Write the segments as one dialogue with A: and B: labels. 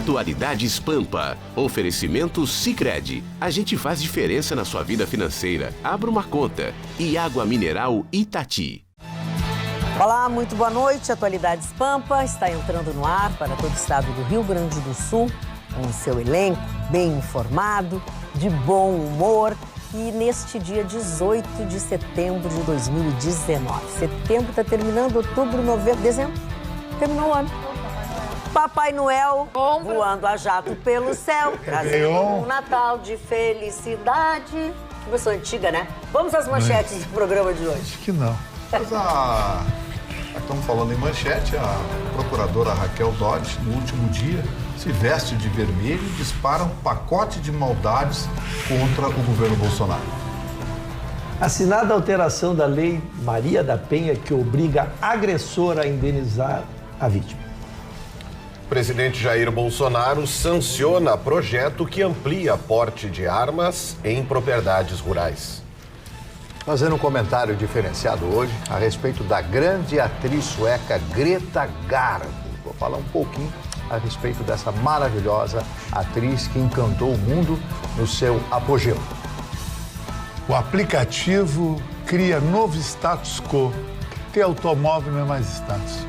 A: Atualidades Pampa. Oferecimento Sicredi. A gente faz diferença na sua vida financeira. Abra uma conta. E Água Mineral Itati.
B: Olá, muito boa noite. Atualidades Pampa está entrando no ar para todo o estado do Rio Grande do Sul, com o seu elenco bem informado, de bom humor. E neste dia 18 de setembro de 2019. Setembro está terminando, outubro, novembro, dezembro. Terminou o ano. Papai Noel voando a jato pelo céu, trazendo um Natal de felicidade. Começou antiga, né? Vamos às manchetes do programa de hoje.
C: Acho que não.
D: Mas estamos falando em manchete, a procuradora Raquel Dodge, no último dia, se veste de vermelho e dispara um pacote de maldades contra o governo Bolsonaro.
C: Assinada a alteração da Lei Maria da Penha, que obriga agressor a indenizar a vítima.
E: O presidente Jair Bolsonaro sanciona projeto que amplia porte de armas em propriedades rurais.
F: Fazendo um comentário diferenciado hoje a respeito da grande atriz sueca Greta Garbo. Vou falar um pouquinho a respeito dessa maravilhosa atriz que encantou o mundo no seu apogeu.
G: O aplicativo cria novo status quo. Ter automóvel não é mais status.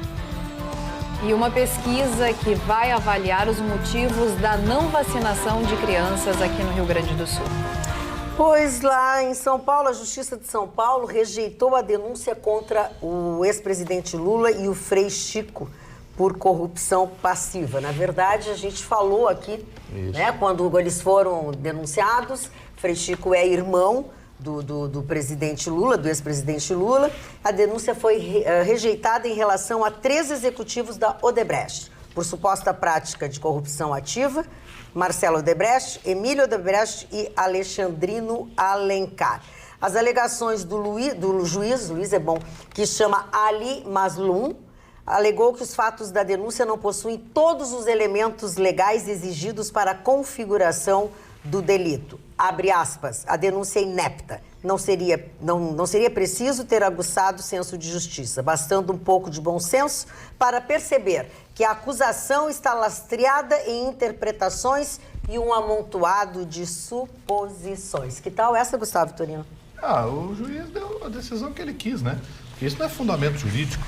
H: E uma pesquisa que vai avaliar os motivos da não vacinação de crianças aqui no Rio Grande do Sul.
B: Pois lá em São Paulo, a Justiça de São Paulo rejeitou a denúncia contra o ex-presidente Lula e o Frei Chico por corrupção passiva. Na verdade, a gente falou aqui, né, quando eles foram denunciados, Frei Chico é irmão do presidente Lula, do ex-presidente Lula. A denúncia foi rejeitada em relação a 3 executivos da Odebrecht, por suposta prática de corrupção ativa: Marcelo Odebrecht, Emílio Odebrecht e Alexandrino Alencar. As alegações do juiz é bom, que chama Ali Mazloum, alegou que os fatos da denúncia não possuem todos os elementos legais exigidos para a configuração do delito. Abre aspas, a denúncia é inepta. Não seria preciso ter aguçado o senso de justiça, bastando um pouco de bom senso para perceber que a acusação está lastreada em interpretações e um amontoado de suposições. Que tal essa, Gustavo Torino?
D: O juiz deu a decisão que ele quis, né? Porque isso não é fundamento jurídico.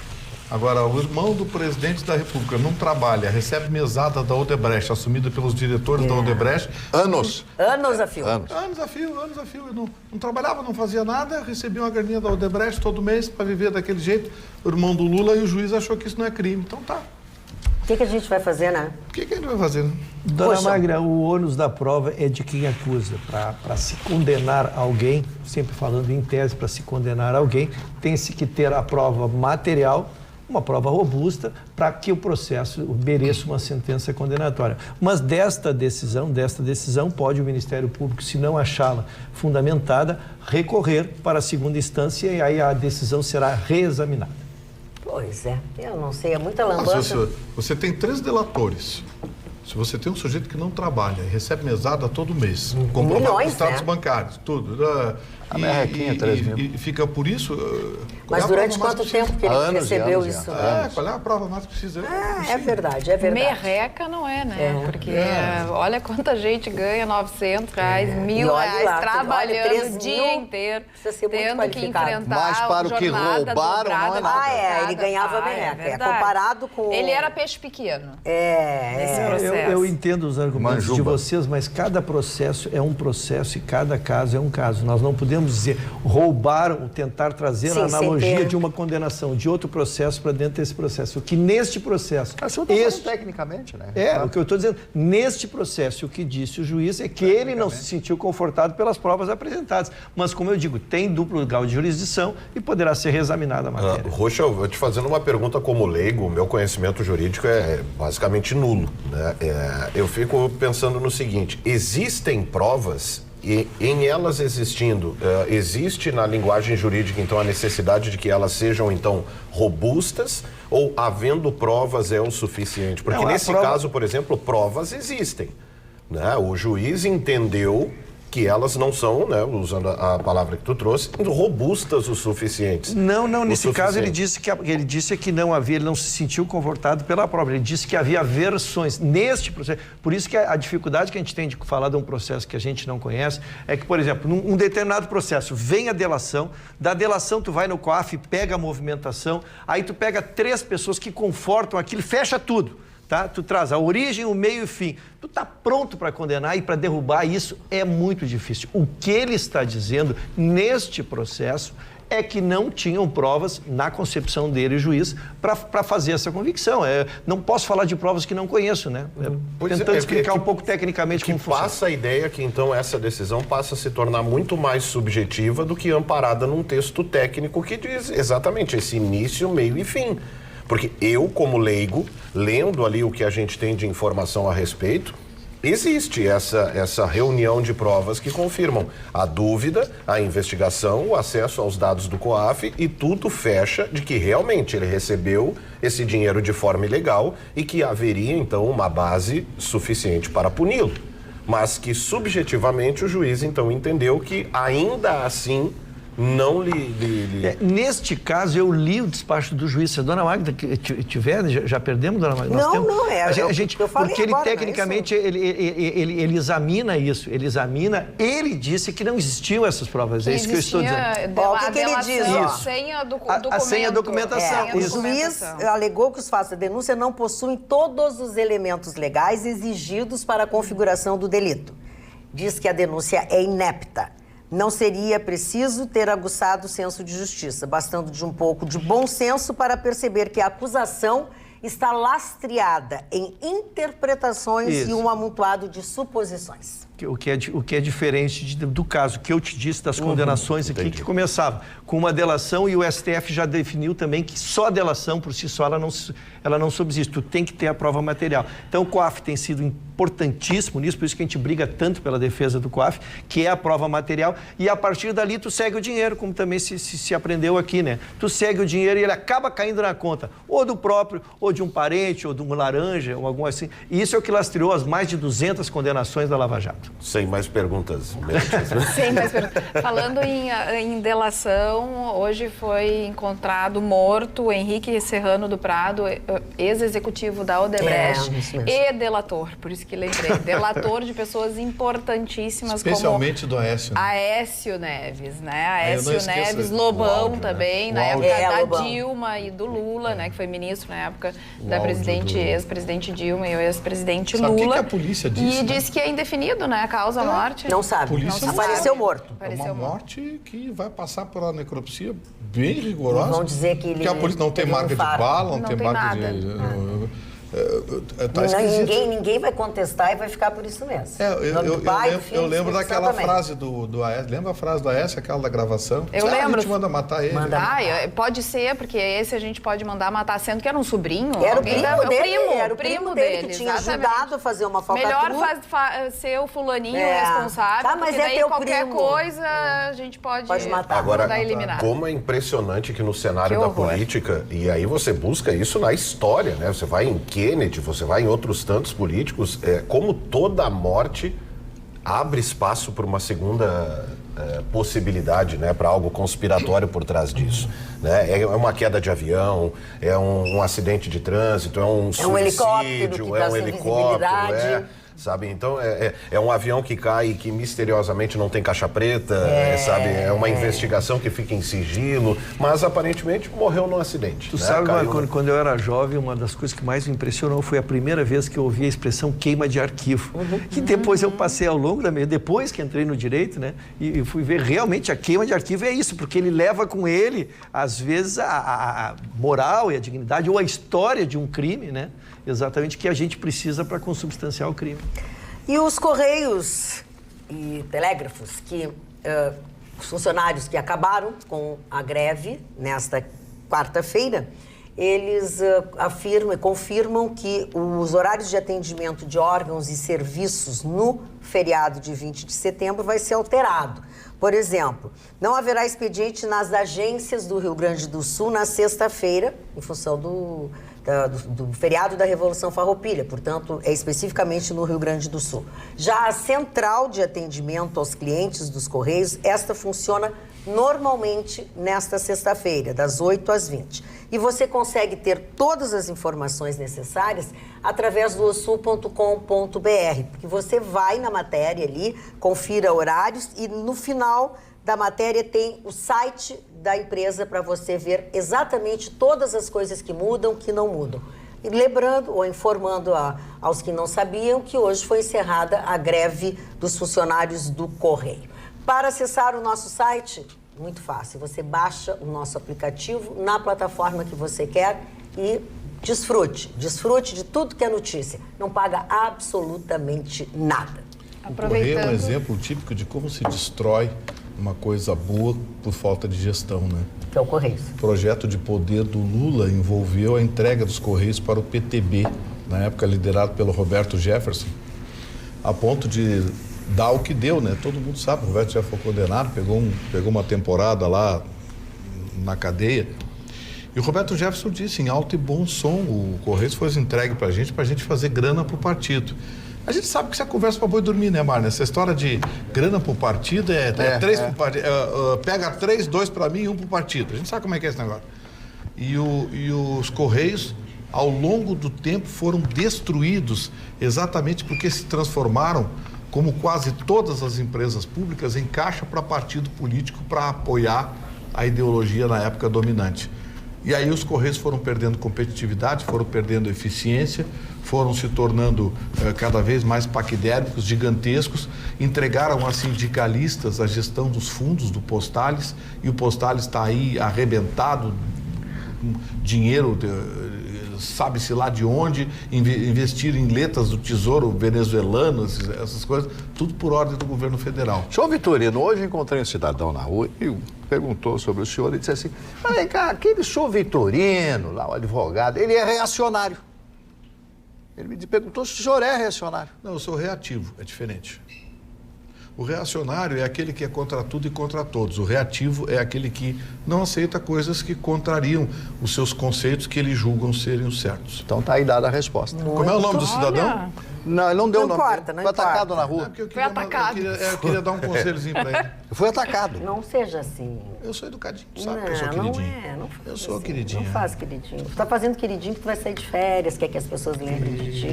D: Agora, o irmão do presidente da República não trabalha, recebe mesada da Odebrecht, assumida pelos diretores da Odebrecht.
F: Anos
B: a fio.
D: Anos a fio. Eu não trabalhava, não fazia nada, recebia uma graninha da Odebrecht todo mês para viver daquele jeito. O irmão do Lula, e o juiz achou que isso não é crime. Então tá.
B: O que a gente vai fazer, né?
D: O que a gente vai fazer, né?
C: Dona Magra, o ônus da prova é de quem acusa. Para se condenar alguém, sempre falando em tese, para se condenar alguém, tem-se que ter a prova material, uma prova robusta, para que o processo mereça uma sentença condenatória. Mas desta decisão, pode o Ministério Público, se não achá-la fundamentada, recorrer para a segunda instância e aí a decisão será reexaminada.
B: Pois é, eu não sei, é muita lambança.
D: Você tem 3 delatores. Se você tem um sujeito que não trabalha e recebe mesada todo mês, comprovado com status bancários, tudo.
F: A merrequinha, 3 mil.
D: E fica por isso...
B: Mas durante quanto tempo que ele recebeu isso?
D: Qual é a prova mais que precisa?
B: É verdade.
H: Merreca não é, né? Porque olha quanta gente ganha R$900, R$1.000, trabalhando o dia inteiro, tendo que enfrentar
F: mas para o que roubaram, não é nada.
B: Ele ganhava merreca. Comparado com...
H: Ele era peixe pequeno. Nesse processo.
C: Eu entendo os argumentos de vocês, mas cada processo é um processo e cada caso é um caso. Nós não podemos dizer roubaram, tentar trazer a analogia de uma condenação de outro processo para dentro desse processo. O que neste processo...
F: tecnicamente, né?
C: O que eu estou dizendo, neste processo, o que disse o juiz é que ele não se sentiu confortado pelas provas apresentadas. Mas, como eu digo, tem duplo grau de jurisdição e poderá ser reexaminada a matéria.
E: Rocha, eu vou te fazendo uma pergunta como leigo. O meu conhecimento jurídico é basicamente nulo, né? Eu fico pensando no seguinte: existem provas e em elas existindo, existe na linguagem jurídica, então, a necessidade de que elas sejam, então, robustas, ou havendo provas é o suficiente? Porque nesse caso, por exemplo, provas existem, né? O juiz entendeu que elas não são, né, usando a palavra que tu trouxe, robustas o suficientes.
C: Não, nesse caso ele disse que não havia, ele não se sentiu confortado pela prova, ele disse que havia versões neste processo. Por isso que a dificuldade que a gente tem de falar de um processo que a gente não conhece é que, por exemplo, num determinado processo vem a delação, da delação tu vai no COAF, pega a movimentação, aí tu pega 3 pessoas que confortam aquilo, fecha tudo. Tá? Tu traz a origem, o meio e o fim. Tu está pronto para condenar e para derrubar, isso é muito difícil. O que ele está dizendo neste processo é que não tinham provas, na concepção dele, juiz, para fazer essa convicção. Não posso falar de provas que não conheço, né? Tentando explicar um pouco tecnicamente como funciona.
E: Passa a ideia que, então, essa decisão passa a se tornar muito mais subjetiva do que amparada num texto técnico que diz exatamente esse início, meio e fim. Porque eu, como leigo, lendo ali o que a gente tem de informação a respeito, existe essa reunião de provas que confirmam a dúvida, a investigação, o acesso aos dados do COAF e tudo fecha de que realmente ele recebeu esse dinheiro de forma ilegal e que haveria, então, uma base suficiente para puni-lo. Mas que, subjetivamente, o juiz, então, entendeu que, ainda assim, não
C: neste caso, eu li o despacho do juiz. Se a dona Magda tiver, já perdemos, dona Magda? Porque ele, tecnicamente, ele examina isso. Ele disse que não existiam essas provas. É isso que eu estou dizendo.
B: O que ele diz?
C: Sem a documentação.
B: O juiz alegou que os fatos da denúncia não possuem todos os elementos legais exigidos para a configuração do delito. Diz que a denúncia é inepta. Não seria preciso ter aguçado o senso de justiça, bastando de um pouco de bom senso para perceber que a acusação está lastreada em interpretações e um amontoado de suposições.
C: O que é diferente do caso que eu te disse das condenações aqui, que começava com uma delação e o STF já definiu também que só a delação por si só ela não subsiste, tu tem que ter a prova material. Então o COAF tem sido importantíssimo nisso, por isso que a gente briga tanto pela defesa do COAF, que é a prova material, e a partir dali tu segue o dinheiro, como também se aprendeu aqui, né? Tu segue o dinheiro e ele acaba caindo na conta, ou do próprio, ou de um parente, ou de um laranja, ou algum assim. E isso é o que lastreou as mais de 200 condenações da Lava Jato.
E: Sem mais perguntas.
H: Sem mais perguntas. Falando em delação, hoje foi encontrado morto Henrique Serrano do Prado, ex-executivo da Odebrecht e delator, por isso que lembrei. Delator de pessoas importantíssimas,
D: especialmente do Aécio.
H: Aécio Neves, né? Aécio Neves, Lobão áudio, também, né? Na época da Dilma e do Lula, né? Que foi ministro na época da ex-presidente Dilma e o ex-presidente Lula.
D: Sabe o que a polícia disse?
H: E disse que é indefinido, né? A causa morte.
B: Não sabe.
D: Polícia
B: apareceu morto.
D: É uma morte que vai passar por uma necropsia bem rigorosa.
B: Vão dizer que ele...
D: Porque a polícia não tem marca de bala, não tem marca
H: nada.
B: Ninguém vai contestar e vai ficar por isso mesmo.
D: Eu lembro daquela frase do Aécio. Lembra a frase do Aécio, aquela da gravação?
H: Eu lembro.
D: A gente manda matar ele.
H: Pode ser, porque esse a gente pode mandar matar, sendo que era um sobrinho.
B: Era o primo dele que tinha ajudado a fazer uma falcatrua.
H: Melhor ser o fulaninho responsável,
B: tá, mas
H: porque daí qualquer
B: primo.
H: Coisa a gente pode
B: matar.
E: Agora,
H: eliminar.
E: Como é impressionante que no cenário da política, e aí você busca isso na história, né? Você vai em Kennedy, você vai em outros tantos políticos, como toda morte abre espaço para uma segunda possibilidade, né, para algo conspiratório por trás disso, né? É uma queda de avião, é um acidente de trânsito, é um suicídio, é um helicóptero, sabe? Então, é um avião que cai e que misteriosamente não tem caixa preta, sabe? É uma investigação que fica em sigilo, mas aparentemente morreu num acidente.
C: Tu sabe, quando eu era jovem, uma das coisas que mais me impressionou foi a primeira vez que eu ouvi a expressão queima de arquivo. E depois eu passei ao longo da minha... Depois que entrei no direito, né? E fui ver realmente a queima de arquivo é isso, porque ele leva com ele, às vezes, a moral e a dignidade ou a história de um crime, né? Exatamente que a gente precisa para consubstanciar o crime.
B: E os Correios e Telégrafos, os funcionários que acabaram com a greve nesta quarta-feira, eles afirmam e confirmam que os horários de atendimento de órgãos e serviços no feriado de 20 de setembro vai ser alterado. Por exemplo, não haverá expediente nas agências do Rio Grande do Sul na sexta-feira, em função do do feriado da Revolução Farroupilha, portanto, é especificamente no Rio Grande do Sul. Já a central de atendimento aos clientes dos Correios, esta funciona normalmente nesta sexta-feira, das 8 às 20. E você consegue ter todas as informações necessárias através do osul.com.br, porque você vai na matéria ali, confira horários e no final da matéria tem o site da empresa para você ver exatamente todas as coisas que mudam, que não mudam. E lembrando ou informando aos que não sabiam que hoje foi encerrada a greve dos funcionários do Correio. Para acessar o nosso site, muito fácil. Você baixa o nosso aplicativo na plataforma que você quer e desfrute de tudo que é notícia. Não paga absolutamente nada.
D: O Correio é um exemplo típico de como se destrói uma coisa boa por falta de gestão, né?
B: Que é o Correios.
D: O projeto de poder do Lula envolveu a entrega dos Correios para o PTB, na época liderado pelo Roberto Jefferson, a ponto de dar o que deu, né? Todo mundo sabe, o Roberto já foi condenado, pegou uma temporada lá na cadeia. E o Roberto Jefferson disse em alto e bom som, o Correios foi entregue para a gente fazer grana para o partido. A gente sabe que isso é conversa para boi dormir, né, Marna? Essa história de grana pro partido é 3 pro partido. Pega 3, 2 para mim e 1 pro partido. A gente sabe como é que é esse negócio. E os Correios, ao longo do tempo, foram destruídos exatamente porque se transformaram, como quase todas as empresas públicas, em caixa para partido político para apoiar a ideologia na época dominante. E aí os Correios foram perdendo competitividade, foram perdendo eficiência, foram se tornando cada vez mais paquidérmicos, gigantescos, entregaram a sindicalistas a gestão dos fundos do Postales, e o Postales está aí arrebentado, dinheiro, sabe-se lá de onde, investir em letras do Tesouro venezuelano, essas coisas, tudo por ordem do governo federal.
F: Senhor Vitorino, hoje encontrei um cidadão na rua e perguntou sobre o senhor e disse assim, mas vem cá, aquele senhor Vitorino, lá o advogado, ele é reacionário. Ele me perguntou se o senhor é reacionário.
D: Não, eu sou reativo, é diferente. O reacionário é aquele que é contra tudo e contra todos. O reativo é aquele que não aceita coisas que contrariam os seus conceitos que ele julgam serem os certos.
F: Então tá aí dada a resposta.
D: Como é o nome do cidadão?
F: Não, ele não deu o nome.
B: Não
F: foi atacado na rua.
H: Foi atacado.
D: Eu queria dar um conselhozinho para ele.
F: Foi atacado.
B: Não seja assim.
D: Eu sou educadinho, sabe que eu sou queridinho.
B: Não faz
D: eu sou
B: assim.
D: queridinho.
B: Não faz queridinho. Tu tá fazendo queridinho que tu vai sair de férias, quer que as pessoas lembrem de ti.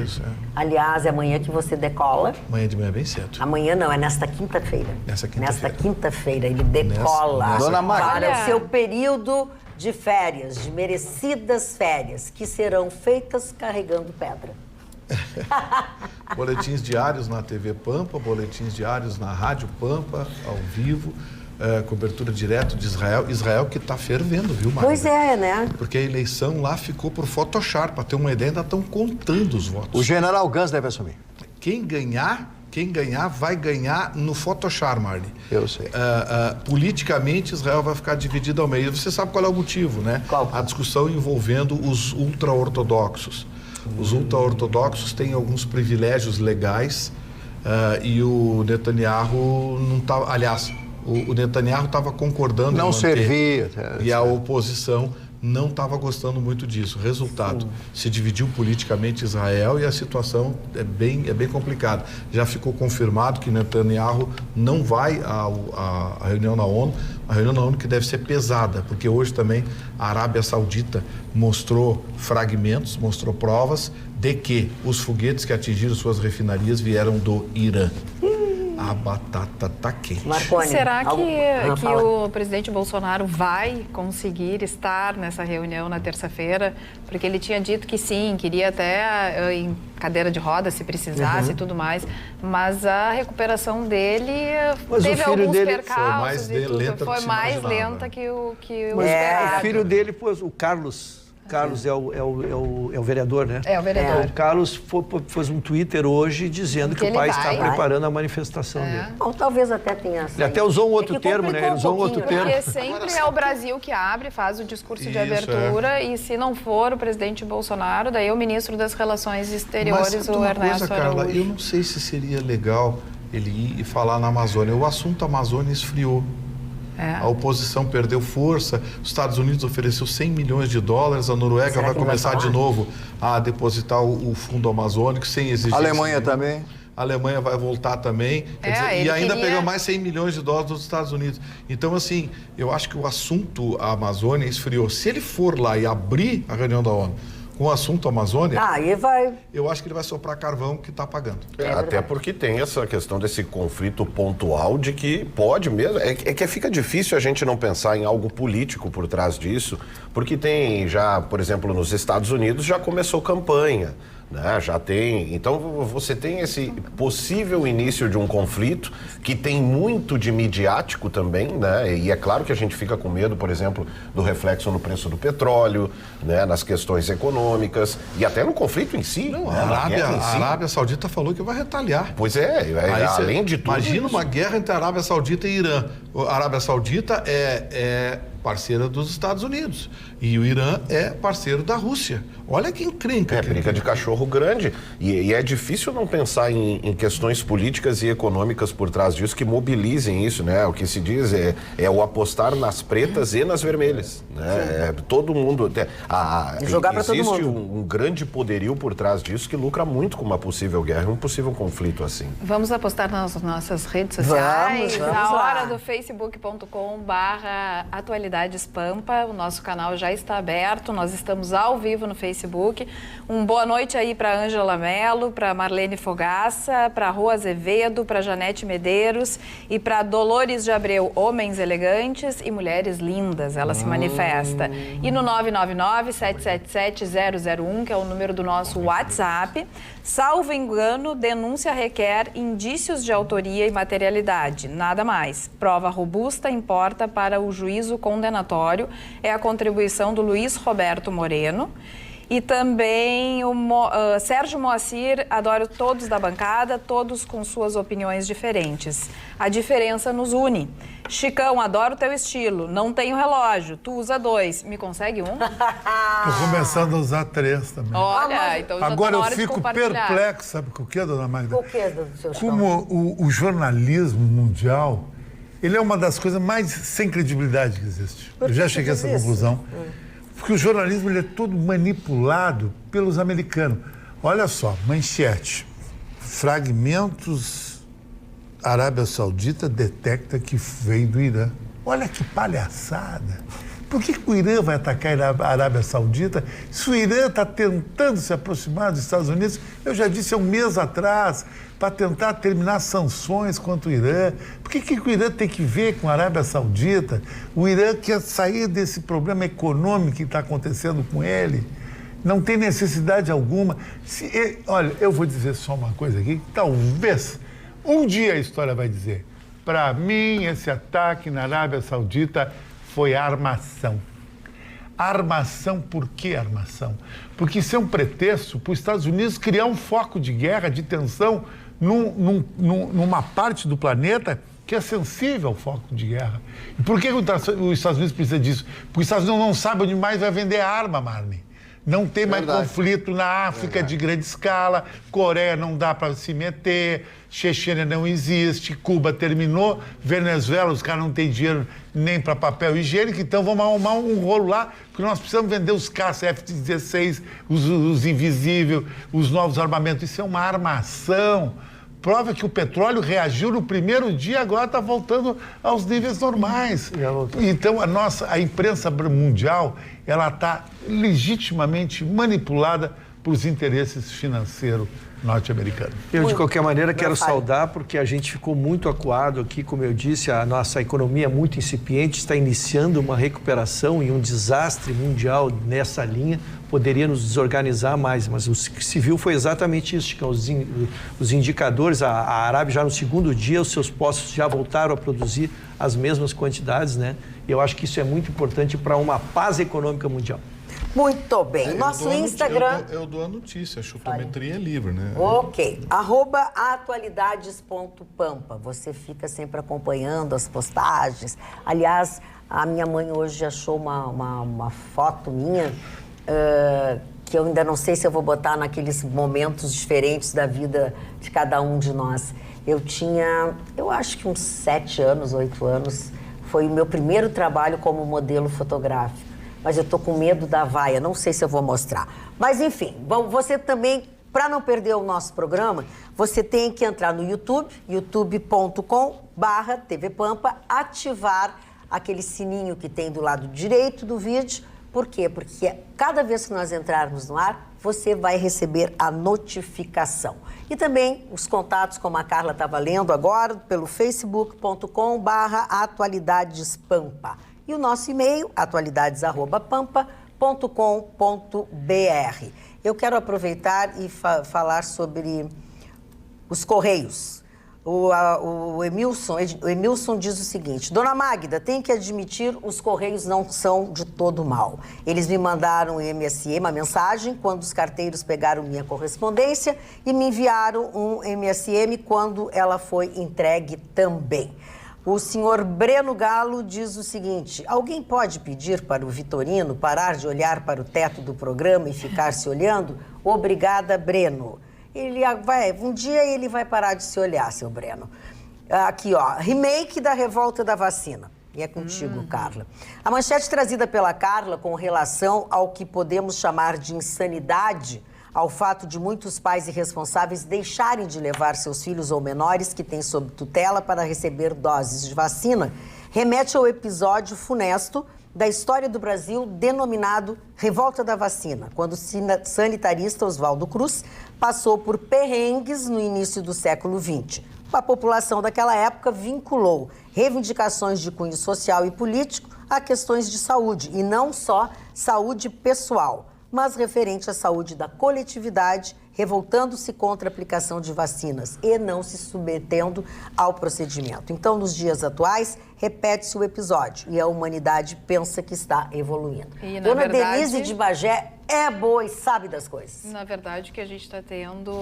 D: Isso.
B: Aliás, é amanhã que você decola.
D: Amanhã de manhã é bem cedo.
B: Amanhã não, é nesta quinta-feira.
D: Nesta
B: quinta-feira ele decola
F: Dona Maria.
B: para o seu período de férias, de merecidas férias, que serão feitas carregando pedra.
D: Boletins diários na TV Pampa, boletins diários na Rádio Pampa, ao vivo, cobertura direto de Israel. Israel que está fervendo, viu, Marina?
B: Pois é, né?
D: Porque a eleição lá ficou por Photoshop, para ter uma ideia, ainda estão contando os votos.
F: O general Gans deve assumir.
D: Quem ganhar vai ganhar no Photoshop, Marli.
F: Eu sei.
D: Politicamente, Israel vai ficar dividido ao meio. Você sabe qual é o motivo, né?
B: Qual?
D: A discussão envolvendo os ultra-ortodoxos. Os ultra-ortodoxos têm alguns privilégios legais e o Netanyahu não estava... Aliás, o Netanyahu estava concordando
F: não
D: em manter,
F: servia.
D: E a oposição não estava gostando muito disso. Resultado, se dividiu politicamente Israel e a situação é bem complicada. Já ficou confirmado que Netanyahu não vai à reunião na ONU, a reunião na ONU que deve ser pesada, porque hoje também a Arábia Saudita mostrou fragmentos, mostrou provas de que os foguetes que atingiram suas refinarias vieram do Irã. A batata tá quente.
B: Marconi,
H: será que o presidente Bolsonaro vai conseguir estar nessa reunião na terça-feira? Porque ele tinha dito que sim, queria até em cadeira de rodas se precisasse e tudo mais. Mas a recuperação dele teve alguns percalços e tudo. Foi mais lenta que o esperado.
C: O filho dele, o Carlos é o vereador, né?
H: É o vereador.
C: O Carlos fez um Twitter hoje dizendo que o pai está preparando a manifestação dele.
B: Ou talvez até tenha...
C: Ele até usou um outro termo, né? Ele usou um outro termo.
H: Porque sempre é o Brasil que abre, faz o discurso de abertura e se não for o presidente Bolsonaro, daí é o ministro das Relações Exteriores, o Ernesto Araújo.
D: Carla, eu não sei se seria legal ele ir e falar na Amazônia. O assunto Amazônia esfriou. A oposição perdeu força, os Estados Unidos ofereceu 100 milhões de dólares, a Noruega vai começar de novo a depositar o fundo amazônico sem exigência.
F: A Alemanha também.
D: A Alemanha vai voltar também, e ainda pegou mais 100 milhões de dólares dos Estados Unidos. Então, assim, eu acho que o assunto Amazônia esfriou. Se ele for lá e abrir a reunião da ONU com o assunto Amazônia, eu acho que ele vai soprar carvão que está pagando.
E: Até porque tem essa questão desse conflito pontual de que pode mesmo... É que fica difícil a gente não pensar em algo político por trás disso, porque tem já, por exemplo, nos Estados Unidos já começou campanha, né? Já tem... Então, você tem esse possível início de um conflito que tem muito de midiático também, né? E é claro que a gente fica com medo, por exemplo, do reflexo no preço do petróleo, né? Nas questões econômicas e até no conflito em si.
D: Não,
E: né?
D: A Arábia Saudita falou que vai retaliar.
E: Pois além de tudo...
D: Imagina uma guerra entre a Arábia Saudita e Irã. A Arábia Saudita é parceira dos Estados Unidos e o Irã é parceiro da Rússia. Olha que encrenca.
E: Briga de cachorro grande. E é difícil não pensar em questões políticas e econômicas por trás disso que mobilizem isso, né? O que se diz é o apostar nas pretas e nas vermelhas, né? Todo mundo...
B: Jogar para todo mundo.
E: Existe um grande poderio por trás disso que lucra muito com uma possível guerra, um possível conflito assim.
H: Vamos apostar nas nossas redes sociais.
B: Vamos
H: na
B: lá.
H: hora do facebook.com/atualidades Pampa. O nosso canal já está aberto, nós estamos ao vivo no Facebook. Boa noite aí para Ângela Mello, para Marlene Fogaça, para Rô Azevedo, para Janete Medeiros e para Dolores de Abreu, homens elegantes e mulheres lindas, ela se manifesta. E no 999-777-001, que é o número do nosso WhatsApp. Salvo engano, denúncia requer indícios de autoria e materialidade, nada mais. Prova robusta importa para o juízo condenatório, é a contribuição do Luiz Roberto Moreno. E também o Sérgio Moacir, adoro todos da bancada, todos com suas opiniões diferentes. A diferença nos une. Chicão, adoro teu estilo, não tenho relógio, tu usa 2, me consegue um?
G: Estou começando a usar 3 também.
H: Olha, então já
G: agora
H: tá na
G: eu
H: hora de
G: fico
H: compartilhar.
G: perplexo, sabe com o que, dona Magda?
B: O que, seu Chicão?
G: Como o jornalismo mundial, ele é uma das coisas mais sem credibilidade que existe. Eu já cheguei a essa conclusão. Porque o jornalismo ele é todo manipulado pelos americanos. Olha só, manchete. Fragmentos, Arábia Saudita detecta que veio do Irã. Olha que palhaçada. Por que o Irã vai atacar a Arábia Saudita? Se o Irã está tentando se aproximar dos Estados Unidos, eu já disse há um mês atrás, para tentar terminar sanções contra o Irã. Por que o Irã tem que ver com a Arábia Saudita? O Irã quer sair desse problema econômico que está acontecendo com ele. Não tem necessidade alguma. Olha, eu vou dizer só uma coisa aqui, talvez um dia a história vai dizer. Para mim, esse ataque na Arábia Saudita foi armação. Armação, por que armação? Porque isso é um pretexto para os Estados Unidos criar um foco de guerra, de tensão, numa parte do planeta que é sensível ao foco de guerra. E por que os Estados Unidos precisa disso? Porque os Estados Unidos não sabem onde mais vai vender arma, Marne. Não tem mais conflito na África de grande escala, Coreia não dá para se meter, Chechênia não existe, Cuba terminou, Venezuela, os caras não têm dinheiro nem para papel higiênico, então vamos arrumar um rolo lá, porque nós precisamos vender os caças F-16, os invisíveis, os novos armamentos. Isso é uma armação. Prova que o petróleo reagiu no primeiro dia, agora está voltando aos níveis normais. Então, a imprensa mundial, ela está legitimamente manipulada por os interesses financeiros norte-americanos.
C: Eu, de qualquer maneira, quero saudar, porque a gente ficou muito acuado aqui, como eu disse, a nossa economia é muito incipiente, está iniciando uma recuperação e um desastre mundial nessa linha poderia nos desorganizar mais, mas o que se viu foi exatamente isso, que os indicadores, a Arábia já no segundo dia, os seus postos já voltaram a produzir as mesmas quantidades, né? E eu acho que isso é muito importante para uma paz econômica mundial.
B: Muito bem. Nosso Instagram...
D: Eu dou a notícia, a chutometria é livre, né?
B: Ok. @atualidades.pampa. Você fica sempre acompanhando as postagens. Aliás, a minha mãe hoje achou uma foto minha que eu ainda não sei se eu vou botar naqueles momentos diferentes da vida de cada um de nós. Eu tinha, eu acho que uns 7 anos, 8 anos. Foi o meu primeiro trabalho como modelo fotográfico. Mas eu tô com medo da vaia, não sei se eu vou mostrar. Mas enfim, você também, para não perder o nosso programa, você tem que entrar no YouTube, youtube.com/tvpampa, ativar aquele sininho que tem do lado direito do vídeo. Por quê? Porque cada vez que nós entrarmos no ar, você vai receber a notificação. E também os contatos, como a Carla estava lendo agora, pelo facebook.com/atualidadespampa. E o nosso e-mail, atualidades@pampa.com.br. Eu quero aproveitar e falar sobre os Correios. O Emilson diz o seguinte: Dona Magda, tem que admitir, os Correios não são de todo mal. Eles me mandaram um MSE, uma mensagem, quando os carteiros pegaram minha correspondência e me enviaram um MSM quando ela foi entregue também. O senhor Breno Galo diz o seguinte: alguém pode pedir para o Vitorino parar de olhar para o teto do programa e ficar se olhando? Obrigada, Breno. Um dia ele vai parar de se olhar, seu Breno. Aqui, ó, remake da revolta da vacina. E é contigo, Carla. A manchete trazida pela Carla com relação ao que podemos chamar de insanidade, ao fato de muitos pais irresponsáveis deixarem de levar seus filhos ou menores que têm sob tutela para receber doses de vacina, remete ao episódio funesto da história do Brasil denominado Revolta da Vacina, quando o sanitarista Oswaldo Cruz passou por perrengues no início do século XX. A população daquela época vinculou reivindicações de cunho social e político a questões de saúde, e não só saúde pessoal, mas referente à saúde da coletividade, revoltando-se contra a aplicação de vacinas e não se submetendo ao procedimento. Então, nos dias atuais, repete-se o episódio e a humanidade pensa que está evoluindo. Dona Denise de Bagé é boa e sabe das coisas.
H: Na verdade, o que a gente está tendo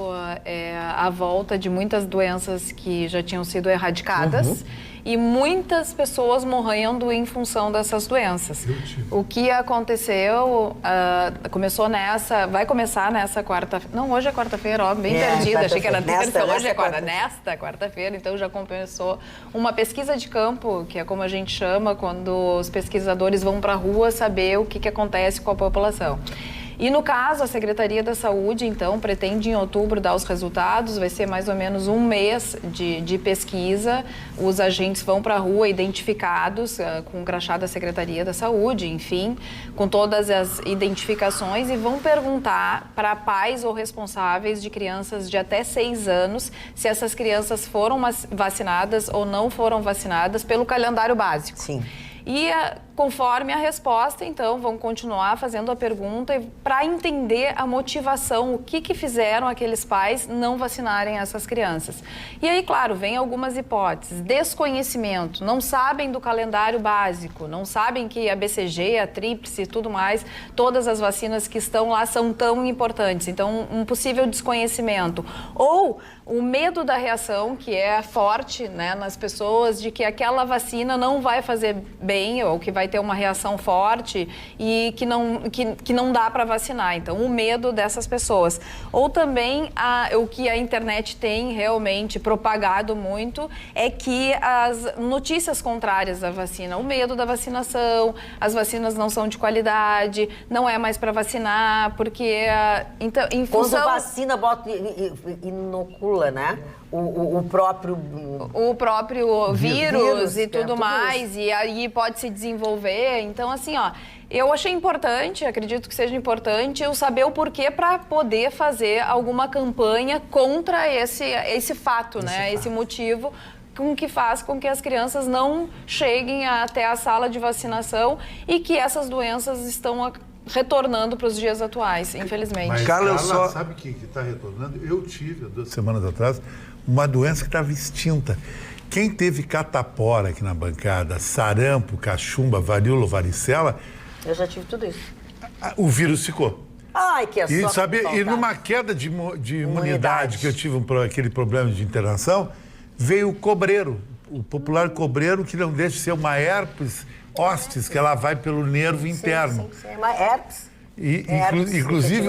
H: é a volta de muitas doenças que já tinham sido erradicadas. E muitas pessoas morrendo em função dessas doenças. O que aconteceu, vai começar nessa quarta-feira. Não, hoje é quarta-feira, ó, bem perdida, achei que era terça, hoje é nesta quarta-feira, então já começou uma pesquisa de campo, que é como a gente chama, quando os pesquisadores vão para a rua saber o que acontece com a população. E no caso, a Secretaria da Saúde, então, pretende em outubro dar os resultados, vai ser mais ou menos um mês de pesquisa, os agentes vão para a rua identificados com o crachá da Secretaria da Saúde, enfim, com todas as identificações e vão perguntar para pais ou responsáveis de crianças de até 6 anos se essas crianças foram vacinadas ou não foram vacinadas pelo calendário básico.
B: Sim.
H: E conforme a resposta, então, vão continuar fazendo a pergunta para entender a motivação, o que fizeram aqueles pais não vacinarem essas crianças. E aí, claro, vem algumas hipóteses. Desconhecimento, não sabem do calendário básico, não sabem que a BCG, a tríplice e tudo mais, todas as vacinas que estão lá são tão importantes. Então, um possível desconhecimento. Ou o medo da reação, que é forte, né, nas pessoas, de que aquela vacina não vai fazer bem ou que vai ter uma reação forte e que não dá para vacinar. Então, o medo dessas pessoas. Ou também, o que a internet tem realmente propagado muito é que as notícias contrárias à vacina, o medo da vacinação, as vacinas não são de qualidade, não é mais para vacinar, porque então, em função...
B: Quando vacina, bota inocula, né? O próprio vírus e tudo mais, e aí pode se desenvolver. Então, assim, ó, eu achei importante, acredito que seja importante, eu saber o porquê para poder fazer alguma campanha contra esse fato, né? Esse motivo que faz com que as crianças não cheguem até a sala de vacinação e que essas doenças estão retornando para os dias atuais, infelizmente.
G: Mas, Carla, sabe o que está retornando? Eu tive, 2 semanas atrás, uma doença que estava extinta. Quem teve catapora aqui na bancada, sarampo, cachumba, varíola, varicela...
B: Eu já tive tudo isso.
G: O vírus ficou.
B: Ai, que
G: E numa queda de imunidade que eu tive aquele problema de internação, veio o cobreiro, o popular cobreiro, que não deixa de ser uma herpes hostis, que ela vai pelo nervo interno.
B: Sim, uma herpes.
G: Inclusive,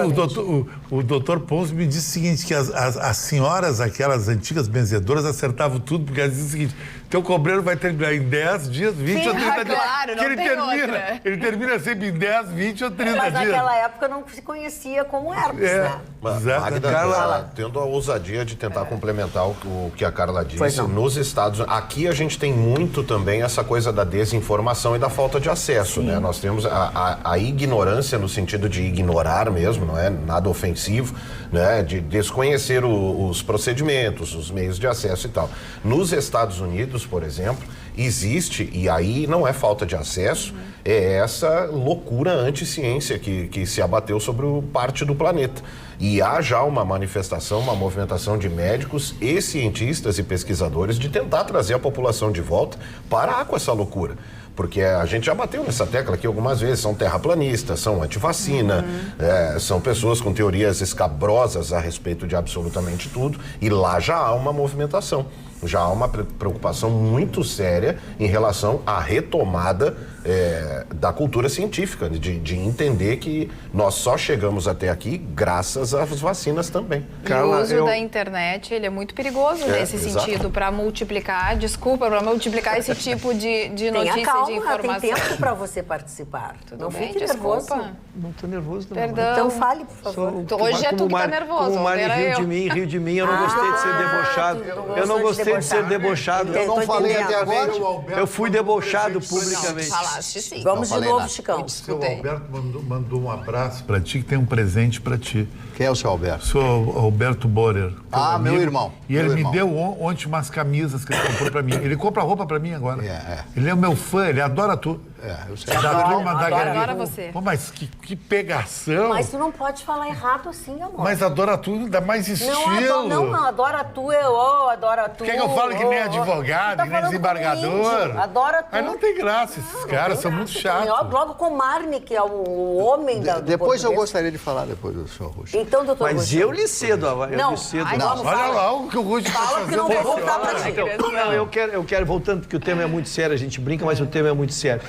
G: o doutor Pons me disse o seguinte, que as senhoras, aquelas antigas benzedoras, acertavam tudo, porque elas diziam o seguinte: Teu cobreiro vai terminar em 10 dias, 20 ou 30 dias.
H: Claro, não tem outra.
G: Ele termina sempre em 10, 20 ou 30
B: Mas
G: dias.
B: naquela época não se conhecia como herpes, né?
E: Magda,
G: Carla,
E: tendo a ousadia de tentar complementar o que a Carla disse, nos Estados Unidos, aqui a gente tem muito também essa coisa da desinformação e da falta de acesso, né? Nós temos a ignorância no sentido de ignorar mesmo, não é nada ofensivo, né? De desconhecer os procedimentos, os meios de acesso e tal. Nos Estados Unidos, por exemplo, existe, e aí não é falta de acesso, é essa loucura anti-ciência que se abateu sobre parte do planeta. E há já uma manifestação, uma movimentação de médicos e cientistas e pesquisadores de tentar trazer a população de volta, parar com essa loucura. Porque a gente já bateu nessa tecla aqui algumas vezes, são terraplanistas, são antivacina, são pessoas com teorias escabrosas a respeito de absolutamente tudo, e lá já há uma movimentação. Já há uma preocupação muito séria em relação à retomada da cultura científica, de entender que nós só chegamos até aqui graças às vacinas também.
H: Carla, o uso da internet, ele é muito perigoso nesse sentido, para multiplicar esse tipo de notícia,
B: calma,
H: de informação.
B: Tem tempo para você participar.
H: Tudo
B: não
H: bem,
B: fique nervoso.
C: Não estou nervoso, não.
H: Perdão.
B: Então fale, por favor.
H: Hoje é tu que tá nervoso.
C: Como o Mari riu de mim, eu não gostei de ser debochado. Eu não gostei de ser debochado.
F: Eu não falei até agora.
C: Eu fui debochado publicamente.
H: Falaste sim.
B: Vamos de novo, Chicão.
G: O seu Alberto mandou um abraço para ti, que tem um presente para ti.
F: Quem é o seu Alberto?
G: Sou Alberto Borer.
F: Meu irmão.
G: E ele me deu ontem umas camisas que ele comprou para mim. Ele compra roupa para mim agora. Ele é o meu fã, ele adora tu.
F: Eu sei.
H: Adora você.
G: Pô, mas que pegação.
B: Mas tu não pode falar errado assim, amor.
G: Mas adora tu dá mais estilo.
B: Não, adora tu, adora tu.
G: Quer que eu fale que nem advogado, que nem desembargador?
B: Adora tu.
G: Mas não tem graça, esses caras são muito chatos.
B: Logo com o Marne, que é o homem da
F: Depois eu gostaria de falar depois do senhor Russo.
B: Então, doutor
C: Mas
B: Russo.
C: eu lhe cedo.
B: Não,
G: Olha lá o que o Russo está
B: fala que não
G: fazendo.
B: vou voltar pra ti.
C: Não, eu quero, voltando, porque o tema é muito sério, a gente brinca, mas o tema é muito sério.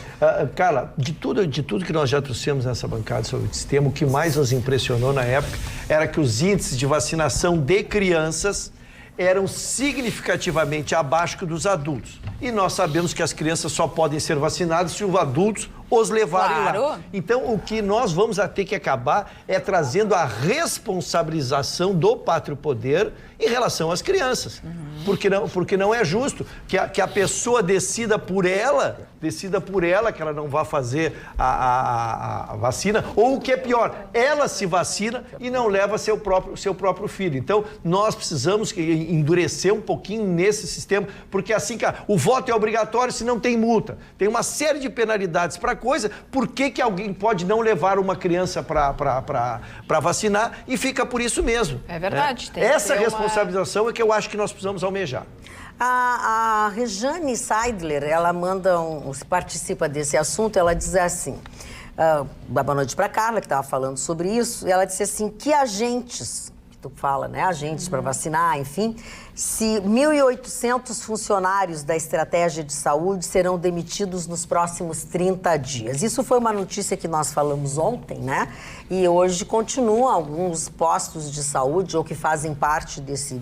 C: Carla, de tudo que nós já trouxemos nessa bancada sobre esse tema, o que mais nos impressionou na época era que os índices de vacinação de crianças eram significativamente abaixo que dos adultos. E nós sabemos que as crianças só podem ser vacinadas se os adultos os levarem lá. Então, o que nós vamos ter que acabar é trazendo a responsabilização do pátrio poder em relação às crianças. Porque não é justo que a pessoa decida por ela que ela não vai fazer a vacina, ou o que é pior, ela se vacina e não leva seu próprio filho. Então, nós precisamos endurecer um pouquinho nesse sistema, porque assim, cara, o voto é obrigatório se não tem multa. Tem uma série de penalidades para coisa. Por que alguém pode não levar uma criança para vacinar e fica por isso mesmo?
H: É verdade. Tem
C: essa responsabilização é que eu acho que nós precisamos almejar.
B: A Rejane Seidler, ela participa desse assunto, ela diz assim, boa noite para Carla, que estava falando sobre isso, e ela disse assim, que agentes, que tu fala, né, agentes para vacinar, enfim, se 1.800 funcionários da estratégia de saúde serão demitidos nos próximos 30 dias. Isso foi uma notícia que nós falamos ontem, né? E hoje continuam alguns postos de saúde ou que fazem parte desse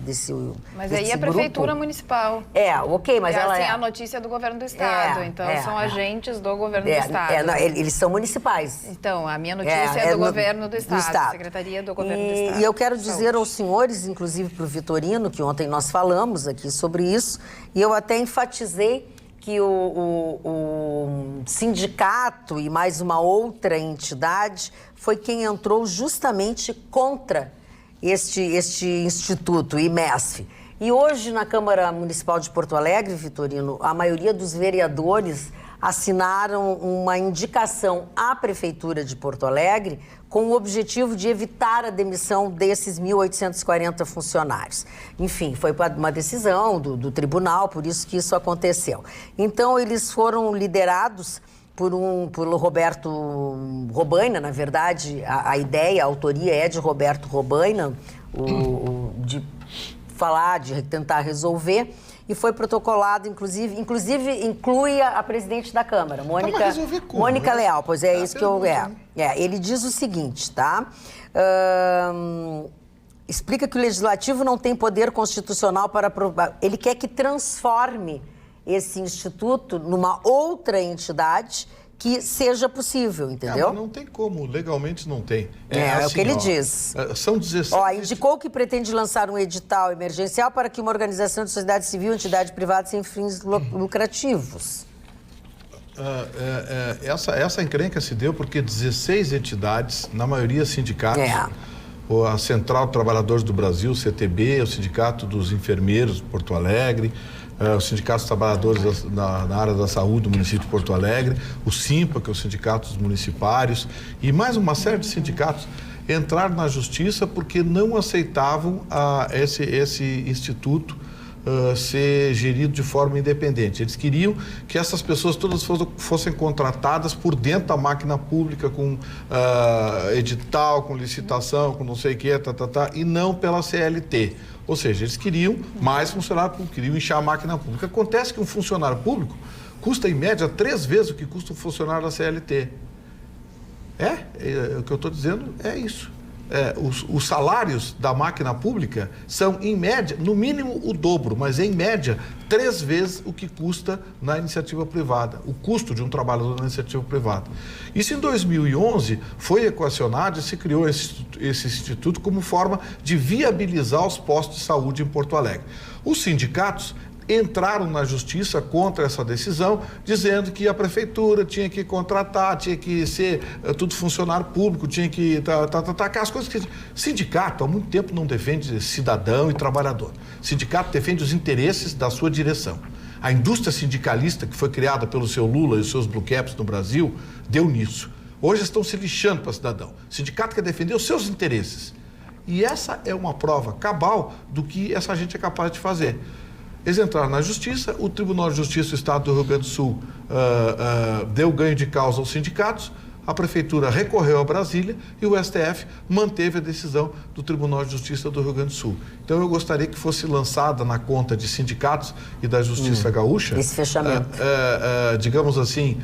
H: Mas aí é a prefeitura municipal.
B: Ok, mas ela
H: assim, a notícia do governo do estado. Então, são agentes do governo do estado.
B: Eles são municipais.
H: Então, a minha notícia é do governo do estado. Secretaria do governo do estado.
B: E eu quero dizer aos senhores, inclusive para o Vitorino, que ontem nós falamos aqui sobre isso, e eu até enfatizei que o sindicato e mais uma outra entidade foi quem entrou justamente contra este instituto, o IMESF. E hoje, na Câmara Municipal de Porto Alegre, Vitorino, a maioria dos vereadores assinaram uma indicação à Prefeitura de Porto Alegre com o objetivo de evitar a demissão desses 1.840 funcionários. Enfim, foi uma decisão do tribunal, por isso que isso aconteceu. Então, eles foram liderados por Roberto Robaina, na verdade, a ideia, a autoria é de Roberto Robaina, de tentar resolver. E foi protocolado, inclusive inclui a presidente da Câmara, Mônica Leal, pois é isso que eu... Ele diz o seguinte, tá? Explica que o Legislativo não tem poder constitucional para aprovar. Ele quer que transforme esse instituto numa outra entidade que seja possível, entendeu?
D: Mas não tem como, legalmente não tem.
B: É o que ele diz.
D: São 16...
B: indicou que pretende lançar um edital emergencial para que uma organização de sociedade civil, entidade privada sem fins lucrativos.
D: Essa encrenca se deu porque 16 entidades, na maioria sindicatos, a Central de Trabalhadores do Brasil, CTB, o Sindicato dos Enfermeiros de Porto Alegre, o Sindicato dos Trabalhadores na área da saúde do município de Porto Alegre, o SIMPA, que é o Sindicato dos Municipários, e mais uma série de sindicatos entraram na justiça porque não aceitavam esse instituto ser gerido de forma independente. Eles queriam que essas pessoas todas fossem contratadas por dentro da máquina pública, com edital, com licitação, com não sei o que, e não pela CLT. Ou seja, eles queriam mais funcionário público, queriam inchar a máquina pública. Acontece que um funcionário público custa, em média, 3 vezes o que custa um funcionário da CLT. O que eu estou dizendo é isso. Os salários da máquina pública são, em média, no mínimo o dobro, mas em média 3 vezes o que custa na iniciativa privada, o custo de um trabalhador na iniciativa privada. Isso em 2011 foi equacionado e se criou esse instituto como forma de viabilizar os postos de saúde em Porto Alegre. Os sindicatos entraram na justiça contra essa decisão, dizendo que a prefeitura tinha que contratar, tinha que ser tudo funcionário público, tinha que... aquelas coisas que... Sindicato, há muito tempo, não defende cidadão e trabalhador. Sindicato defende os interesses da sua direção. A indústria sindicalista, que foi criada pelo seu Lula e os seus blue caps no Brasil, deu nisso. Hoje estão se lixando para cidadão. O sindicato quer defender os seus interesses. E essa é uma prova cabal do que essa gente é capaz de fazer. Eles entraram na justiça, o Tribunal de Justiça do Estado do Rio Grande do Sul deu ganho de causa aos sindicatos, a Prefeitura recorreu a Brasília e o STF manteve a decisão do Tribunal de Justiça do Rio Grande do Sul. Então eu gostaria que fosse lançada na conta de sindicatos e da Justiça Gaúcha,
B: esse fechamento.
D: Digamos assim,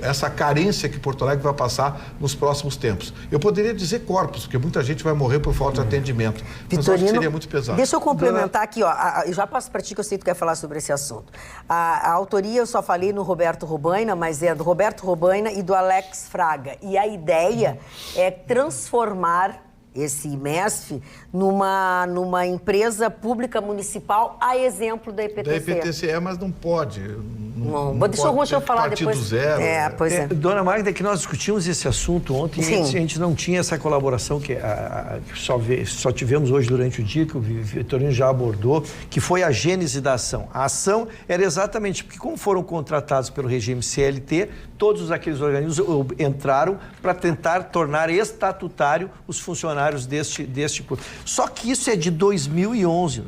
D: essa carência que Porto Alegre vai passar nos próximos tempos. Eu poderia dizer corpos, porque muita gente vai morrer por falta de atendimento, mas acho que seria muito pesado.
B: Deixa eu complementar aqui, eu já passo para ti que eu sei que tu quer falar sobre esse assunto. A autoria eu só falei no Roberto Robaina, mas é do Roberto Robaina e do Alex Fraga. E a ideia é transformar esse IMESF numa empresa pública municipal, a exemplo da EPTC.
D: Da EPTC, mas não pode.
B: Deixa o Ruxa falar depois.
D: Zero.
B: Pois é.
C: Dona Magda, que nós discutimos esse assunto ontem e a gente não tinha essa colaboração que só tivemos hoje durante o dia, que o Vitorino já abordou, que foi a gênese da ação. A ação era exatamente porque, como foram contratados pelo regime CLT, todos aqueles organismos entraram para tentar tornar estatutário os funcionários deste tipo. Só que isso é de 2011.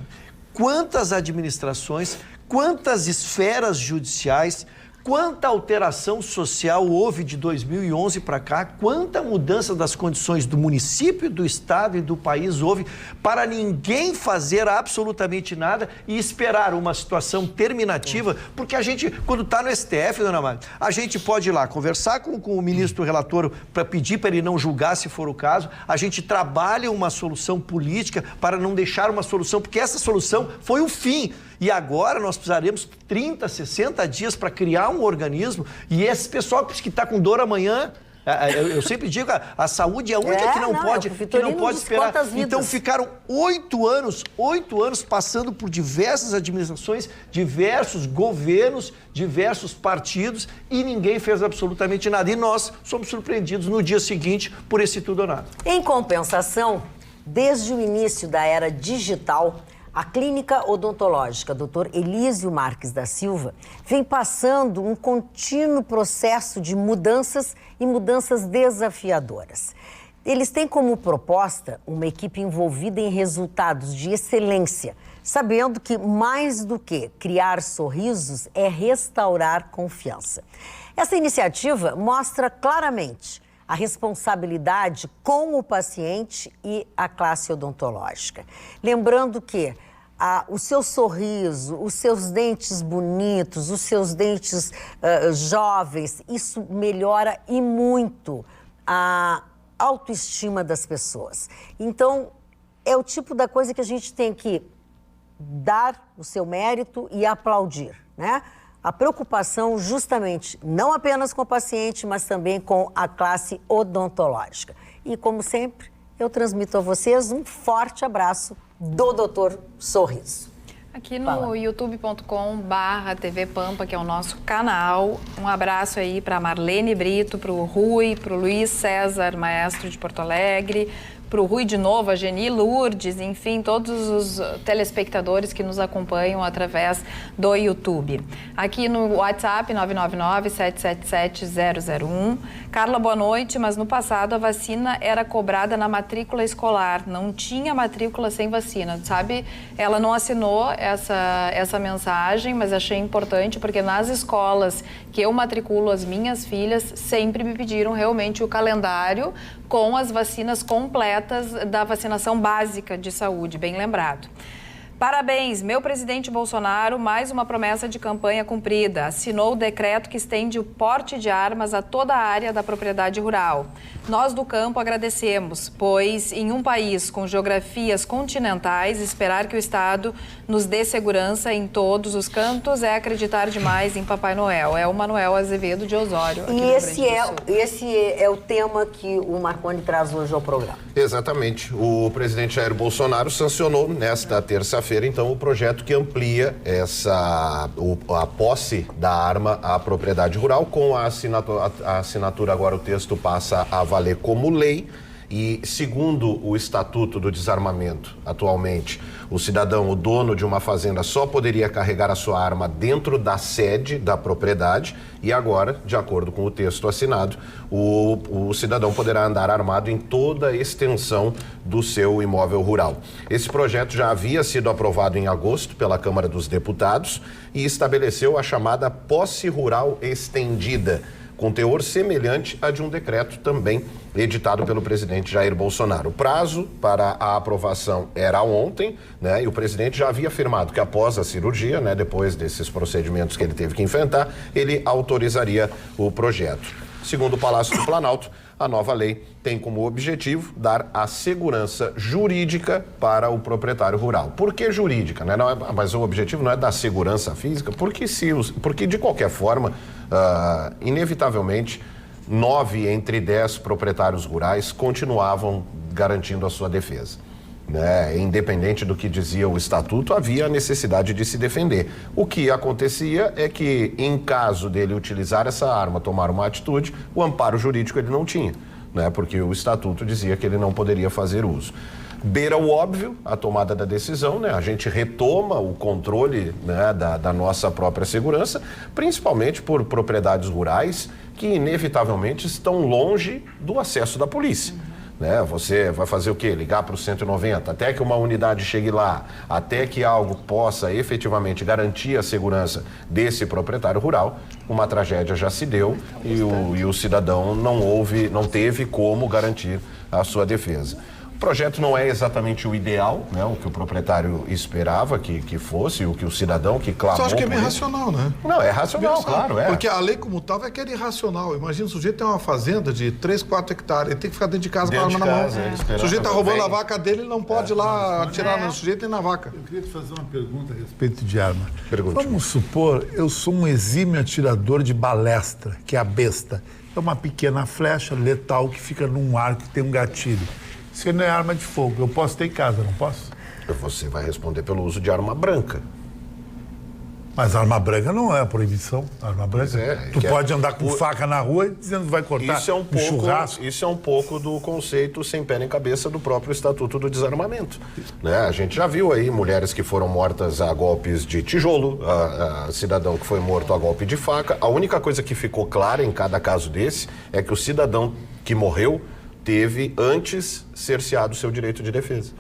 C: Quantas administrações, quantas esferas judiciais, quanta alteração social houve de 2011 para cá, quanta mudança das condições do município, do estado e do país houve para ninguém fazer absolutamente nada e esperar uma situação terminativa, porque a gente, quando está no STF, dona Magda, a gente pode ir lá conversar com o ministro relator para pedir para ele não julgar se for o caso, a gente trabalha uma solução política para não deixar uma solução, porque essa solução foi o fim. E agora nós precisaremos 30, 60 dias para criar um organismo e esse pessoal que está com dor amanhã, eu sempre digo, a saúde é a única que não pode esperar. Então ficaram 8 anos passando por diversas administrações, diversos governos, diversos partidos e ninguém fez absolutamente nada. E nós somos surpreendidos no dia seguinte por esse tudo ou nada.
B: Em compensação, desde o início da era digital, a clínica odontológica Dr. Elísio Marques da Silva vem passando um contínuo processo de mudanças e mudanças desafiadoras. Eles têm como proposta uma equipe envolvida em resultados de excelência, sabendo que mais do que criar sorrisos é restaurar confiança. Essa iniciativa mostra claramente a responsabilidade com o paciente e a classe odontológica. Lembrando que o seu sorriso, os seus dentes bonitos, os seus dentes jovens, isso melhora e muito a autoestima das pessoas. Então, é o tipo da coisa que a gente tem que dar o seu mérito e aplaudir. né? A preocupação justamente não apenas com o paciente, mas também com a classe odontológica. E como sempre, eu transmito a vocês um forte abraço do Dr. Sorriso.
H: Aqui no youtube.com/TV Pampa, que é o nosso canal. Um abraço aí para Marlene Brito, para o Rui, para o Luiz César, maestro de Porto Alegre, para o Rui de novo, a Geni Lourdes, enfim, todos os telespectadores que nos acompanham através do YouTube. Aqui no WhatsApp, 999-777-001. Carla, boa noite, mas no passado a vacina era cobrada na matrícula escolar, não tinha matrícula sem vacina, sabe? Ela não assinou essa mensagem, mas achei importante porque nas escolas que eu matriculo as minhas filhas, sempre me pediram realmente o calendário com as vacinas completas da vacinação básica de saúde, bem lembrado. Parabéns, meu presidente Bolsonaro, mais uma promessa de campanha cumprida. Assinou o decreto que estende o porte de armas a toda a área da propriedade rural. Nós do campo agradecemos, pois em um país com geografias continentais, esperar que o Estado nos dê segurança em todos os cantos é acreditar demais em Papai Noel. É o Manuel Azevedo de Osório.
B: E esse é o tema que o Marconi traz hoje ao programa.
E: Exatamente. O presidente Jair Bolsonaro sancionou nesta terça-feira, então, o projeto que amplia a posse da arma à propriedade rural. Com a assinatura, agora o texto passa a valer como lei. E, segundo o Estatuto do Desarmamento, atualmente, o cidadão, o dono de uma fazenda, só poderia carregar a sua arma dentro da sede da propriedade. E agora, de acordo com o texto assinado, o cidadão poderá andar armado em toda a extensão do seu imóvel rural. Esse projeto já havia sido aprovado em agosto pela Câmara dos Deputados e estabeleceu a chamada posse rural estendida, com teor semelhante a de um decreto também editado pelo presidente Jair Bolsonaro. O prazo para a aprovação era ontem, né? E o presidente já havia afirmado que após a cirurgia, né, depois desses procedimentos que ele teve que enfrentar, ele autorizaria o projeto. Segundo o Palácio do Planalto, a nova lei tem como objetivo dar a segurança jurídica para o proprietário rural. Por que jurídica, né? Mas o objetivo não é dar segurança física, porque de qualquer forma, inevitavelmente, 9 entre 10 proprietários rurais continuavam garantindo a sua defesa, né? Independente do que dizia o Estatuto, havia a necessidade de se defender. O que acontecia é que, em caso dele utilizar essa arma, tomar uma atitude, o amparo jurídico ele não tinha, né? Porque o Estatuto dizia que ele não poderia fazer uso. Beira o óbvio a tomada da decisão, né? A gente retoma o controle, né, da nossa própria segurança, principalmente por propriedades rurais que inevitavelmente estão longe do acesso da polícia. Né? Você vai fazer o quê? Ligar para o 190, até que uma unidade chegue lá, até que algo possa efetivamente garantir a segurança desse proprietário rural. Uma tragédia já se deu e o cidadão não teve como garantir a sua defesa. O projeto não é exatamente o ideal, né? O que o proprietário esperava que fosse, o que o cidadão que clamou.
D: Você acha que é bem racional, né?
E: Não, é racional, claro, é.
D: Porque a lei como tal é que é irracional. Imagina, o sujeito tem uma fazenda de 3, 4 hectares, ele tem que ficar dentro de casa com a arma na mão. O sujeito está roubando a vaca dele, ele não pode ir lá atirar no sujeito e na vaca.
G: Eu queria te fazer uma pergunta a respeito de arma.
E: Pergunte.
G: Vamos supor, eu sou um exímio atirador de balestra, que é a besta. É uma pequena flecha letal que fica num arco que tem um gatilho. Se não é arma de fogo, eu posso ter em casa, não posso?
E: Você vai responder pelo uso de arma branca.
G: Mas arma branca não é a proibição. Arma branca. Tu pode andar com faca na rua dizendo que vai cortar um churrasco.
E: Isso é um pouco do conceito sem pé nem cabeça do próprio Estatuto do Desarmamento. Né? A gente já viu aí mulheres que foram mortas a golpes de tijolo, a cidadão que foi morto a golpe de faca. A única coisa que ficou clara em cada caso desse é que o cidadão que morreu teve antes cerceado o seu direito de defesa.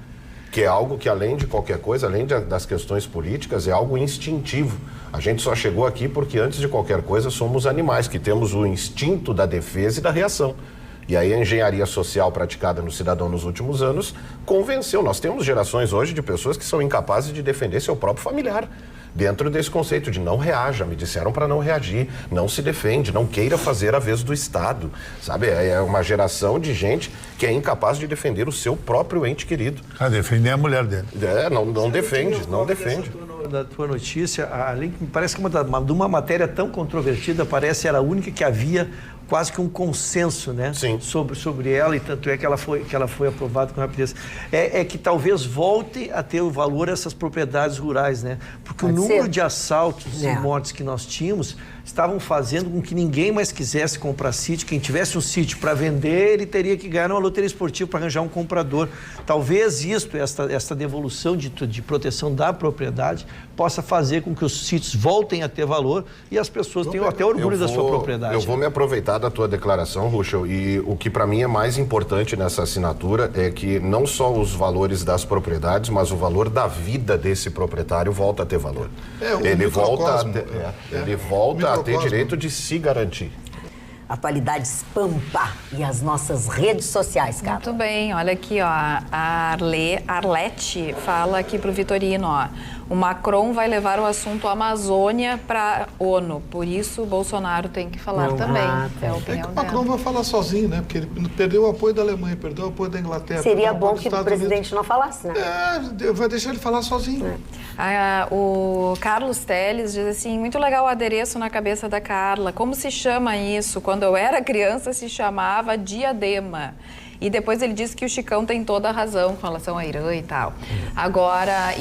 E: Que é algo que, além de qualquer coisa, além das questões políticas, é algo instintivo. A gente só chegou aqui porque, antes de qualquer coisa, somos animais, que temos o instinto da defesa e da reação. E aí a engenharia social praticada no cidadão nos últimos anos convenceu. Nós temos gerações hoje de pessoas que são incapazes de defender seu próprio familiar. Dentro desse conceito de não reaja, me disseram para não reagir, não se defende, não queira fazer a vez do Estado, sabe? É uma geração de gente que é incapaz de defender o seu próprio ente querido.
G: Defender a mulher dele.
E: Não defende, não defende.
C: da tua notícia, além que me parece que de uma matéria tão controvertida, parece era a única que havia quase que um consenso, né?
E: Sim.
C: Sobre ela, e tanto é que ela foi aprovada com rapidez. É que talvez volte a ter o valor essas propriedades rurais, né? Porque o número de assaltos e mortes que nós tínhamos estavam fazendo com que ninguém mais quisesse comprar sítio. Quem tivesse um sítio para vender, ele teria que ganhar uma loteria esportiva para arranjar um comprador. Talvez esta devolução de proteção da propriedade possa fazer com que os sítios voltem a ter valor e as pessoas tenham até orgulho da sua propriedade.
E: Eu vou me aproveitar da tua declaração, Ruschel, e o que para mim é mais importante nessa assinatura é que não só os valores das propriedades, mas o valor da vida desse proprietário volta a ter valor. Ele volta a ter direito de se garantir.
B: Atualidades Pampa e as nossas redes sociais, cara.
H: Muito bem, olha aqui, ó, a Arlete fala aqui pro Vitorino, ó, o Macron vai levar o assunto Amazônia para ONU, por isso o Bolsonaro tem que falar também. É a opinião
D: que o Macron vai falar sozinho, né? Porque ele perdeu o apoio da Alemanha, perdeu o apoio da Inglaterra.
B: Seria bom que o presidente não falasse, né?
D: Vai deixar ele falar sozinho.
H: O Carlos Teles diz assim, muito legal o adereço na cabeça da Carla. Como se chama isso? Quando eu era criança se chamava diadema. E depois ele disse que o Chicão tem toda a razão com relação à Irã e tal. Agora,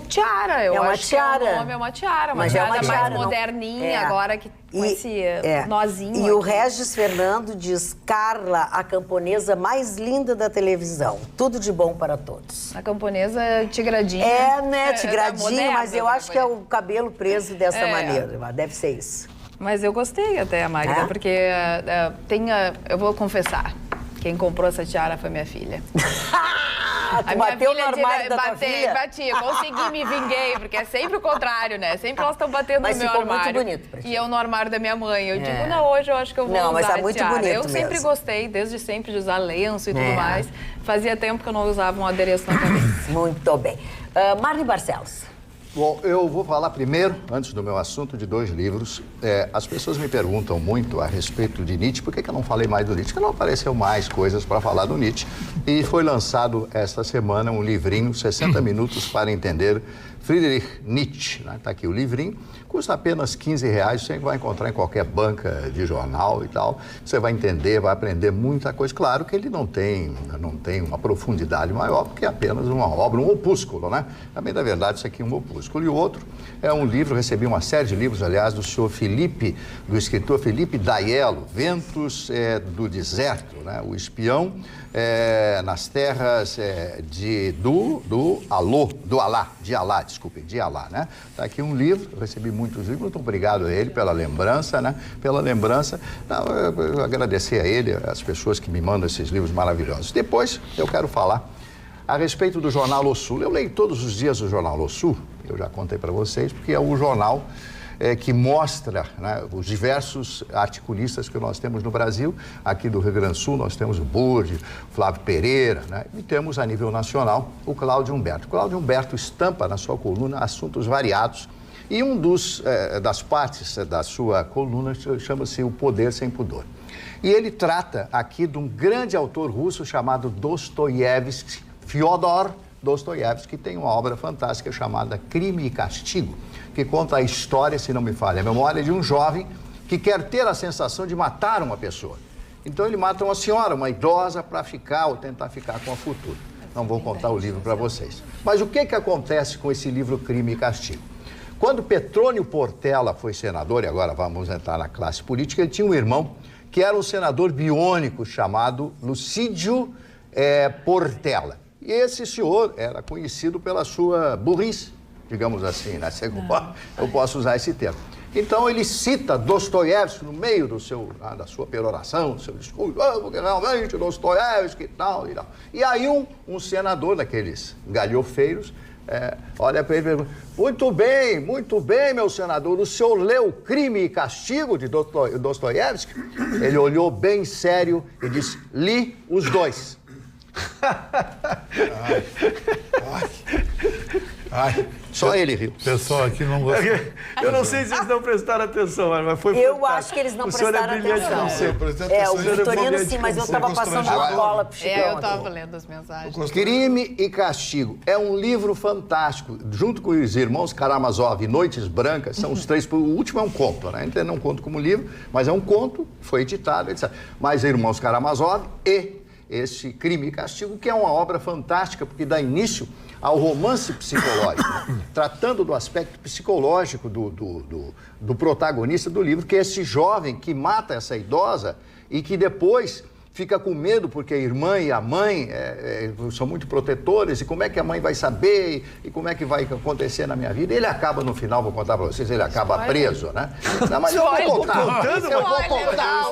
H: tiara, eu acho que o nome é uma tiara. Uma tiara mais moderninha, agora que com esse nozinho.
B: E o Regis Fernando diz, Carla, a camponesa mais linda da televisão. Tudo de bom para todos.
H: A camponesa tigradinha.
B: Né, tigradinha, mas eu acho que é o cabelo preso dessa maneira. Deve ser isso.
H: Mas eu gostei até, Magda, porque eu vou confessar. Quem comprou essa tiara foi minha filha.
B: Tu bateu no armário da tua filha?
H: Bati, consegui, me vinguei, porque é sempre o contrário, né? Sempre elas estão batendo no meu armário.
B: Mas ficou muito bonito pra ti.
H: E eu no armário da minha mãe. Eu digo, não, hoje eu acho que eu vou usar
B: mas tá muito bonito
H: eu sempre gostei, desde sempre, de usar lenço e tudo mais. Fazia tempo que eu não usava um adereço na cabeça.
B: Muito bem. Marli Barcelos.
F: Bom, eu vou falar primeiro, antes do meu assunto, de 2 livros. As pessoas me perguntam muito a respeito de Nietzsche. Por que eu não falei mais do Nietzsche? Porque não apareceu mais coisas para falar do Nietzsche. E foi lançado esta semana um livrinho, 60 minutos para entender Friedrich Nietzsche. Está aqui o livrinho, custa apenas R$15, você vai encontrar em qualquer banca de jornal e tal. Você vai entender, vai aprender muita coisa. Claro que ele não tem uma profundidade maior, porque é apenas uma obra, um opúsculo, né? Também, na verdade, isso aqui é um opúsculo. E o outro é um livro, recebi uma série de livros, aliás, do escritor Felipe Daiello, Ventos do Deserto, né? O espião nas terras de Alá, né? Está aqui um livro, eu recebi muitos livros, muito obrigado a ele pela lembrança, né? Eu agradecer a ele, as pessoas que me mandam esses livros maravilhosos. Depois, eu quero falar a respeito do jornal O Sul. Eu leio todos os dias o jornal O Sul, eu já contei para vocês, porque é o jornal que mostra, né, os diversos articulistas que nós temos no Brasil. Aqui do Rio Grande do Sul nós temos o Burdi, Flávio Pereira, né, e temos a nível nacional o Cláudio Humberto. O Cláudio Humberto estampa na sua coluna assuntos variados e das partes da sua coluna chama-se O Poder Sem Pudor. E ele trata aqui de um grande autor russo chamado Dostoiévski, Fyodor Dostoiévski, que tem uma obra fantástica chamada Crime e Castigo, que conta a história, se não me falha a memória, de um jovem que quer ter a sensação de matar uma pessoa. Então ele mata uma senhora, uma idosa, para ficar ou tentar ficar com a fortuna. Não vou contar o livro para vocês. Mas o que acontece com esse livro Crime e Castigo? Quando Petrônio Portela foi senador, e agora vamos entrar na classe política, ele tinha um irmão que era um senador biônico chamado Lucídio Portela. E esse senhor era conhecido pela sua burrice, digamos assim, né? Eu posso usar esse termo. Então ele cita Dostoiévski no meio da sua peroração, do seu discurso, porque realmente Dostoiévski e tal. E aí um senador daqueles galhofeiros olha para ele e pergunta: muito bem, meu senador, o senhor leu Crime e Castigo de Dostoiévski? Ele olhou bem sério e disse: li os dois.
D: Ai,
F: Só ele riu.
G: O pessoal aqui não gosta.
C: Eu não sei se vocês não prestaram atenção, mas foi
B: Eu
C: fantástico.
B: acho que eles não
C: O senhor
B: prestaram
C: é brilhante
B: atenção.
C: como sempre.
B: O Vitorino sim, mas eu estava passando uma cola pro Chicão.
H: Eu
B: aqui.
H: tava lendo as mensagens.
F: Crime e Castigo. É um livro fantástico. Junto com os irmãos Karamazov, Noites Brancas, são os três. O último é um conto, né? Ainda não conto como livro, mas é um conto, foi editado, etc. Mas Irmãos Karamazov e esse Crime e Castigo, que é uma obra fantástica, porque dá início ao romance psicológico, né? Tratando do aspecto psicológico do protagonista do livro, que é esse jovem que mata essa idosa e que depois fica com medo porque a irmã e a mãe são muito protetores, e como é que a mãe vai saber, e como é que vai acontecer na minha vida. Ele acaba, no final, vou contar para vocês, ele acaba preso, né? Não, mas eu vou contar. Eu vou contar.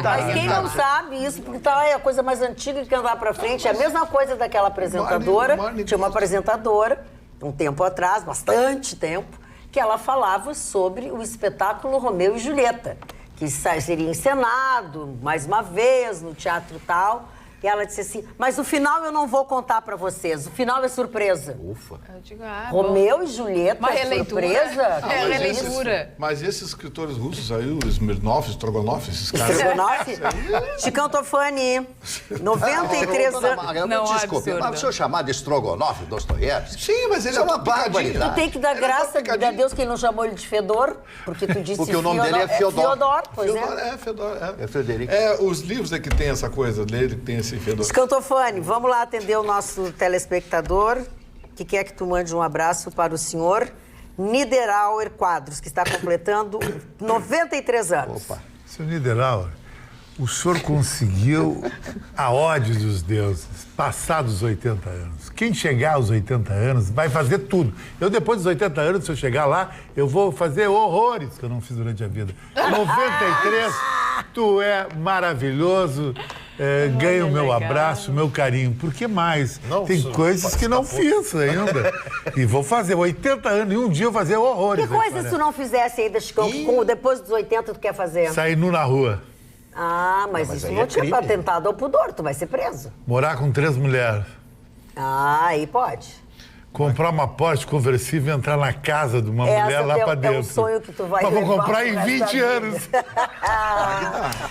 B: Mas quem não sabe isso, porque tá, é a coisa mais antiga que andar pra frente, é a mesma coisa daquela apresentadora, tinha uma apresentadora, um tempo atrás, bastante tempo, que ela falava sobre o espetáculo Romeu e Julieta, que seria encenado mais uma vez no teatro tal. E ela disse assim, mas o final eu não vou contar pra vocês, o final é surpresa.
E: Ufa.
H: Eu digo,
B: Romeu e Julieta,
H: uma releitura.
B: Surpresa?
H: É, releitura.
D: Mas esses escritores russos aí, o Smirnov, Strogonoff, esses caras...
B: Strogonoff? Chicão Tofani, 93 anos.
H: Não,
F: desculpe,
H: absurdo.
F: mas o senhor chamar de Strogonoff, Dostoiévski?
D: Sim, mas ele
F: Isso é uma
B: Tu
F: barbaridade.
B: tem que dar graça a Deus que ele não chamou ele de Fedor, porque tu disse
F: Porque o nome dele é Fiodor.
B: Fiodor, pois
D: Fedor,
B: é.
D: Fedor,
F: É Frederico.
D: os livros é que tem essa coisa dele, que tem esse Fedor.
B: Scantofani, vamos lá atender o nosso telespectador, que quer que tu mande um abraço para o senhor Niederauer Quadros, que está completando 93 anos.
F: Opa.
G: Seu Niederauer, o senhor conseguiu a ódio dos deuses, passados os 80 anos. Quem chegar aos 80 anos vai fazer tudo. Eu, depois dos 80 anos, se eu chegar lá, eu vou fazer horrores que eu não fiz durante a vida. 93, tu é maravilhoso, ganha o meu abraço, o meu carinho. Por que mais?
E: Não,
G: tem coisas que não fiz ainda. E vou fazer 80 anos e um dia eu vou fazer horrores.
B: Que coisa se tu não fizesse ainda, Chicão, que depois dos 80 tu quer fazer?
G: Sair nu na rua,
B: Ah, mas isso
E: aí
B: não
E: é
B: tinha
E: crime.
B: atentado ao pudor, tu vai ser preso.
G: morar com 3 mulheres.
B: Ah, aí pode.
G: Comprar uma Porsche conversível e entrar na casa de uma mulher lá pra dentro.
B: É um sonho que tu vai
G: Mas vou
B: levar
G: comprar
B: pro
G: em
B: resto
G: 20
B: da vida.
G: anos.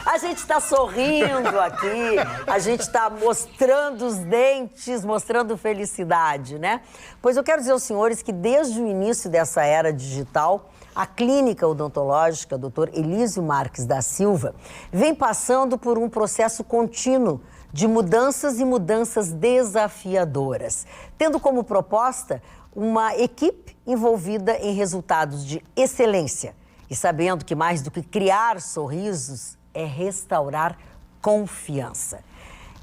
B: A gente está sorrindo aqui, a gente está mostrando os dentes, mostrando felicidade, né? Pois eu quero dizer aos senhores que desde o início dessa era digital, a clínica odontológica Dr. Elísio Marques da Silva vem passando por um processo contínuo de mudanças e mudanças desafiadoras, tendo como proposta uma equipe envolvida em resultados de excelência e sabendo que mais do que criar sorrisos é restaurar confiança.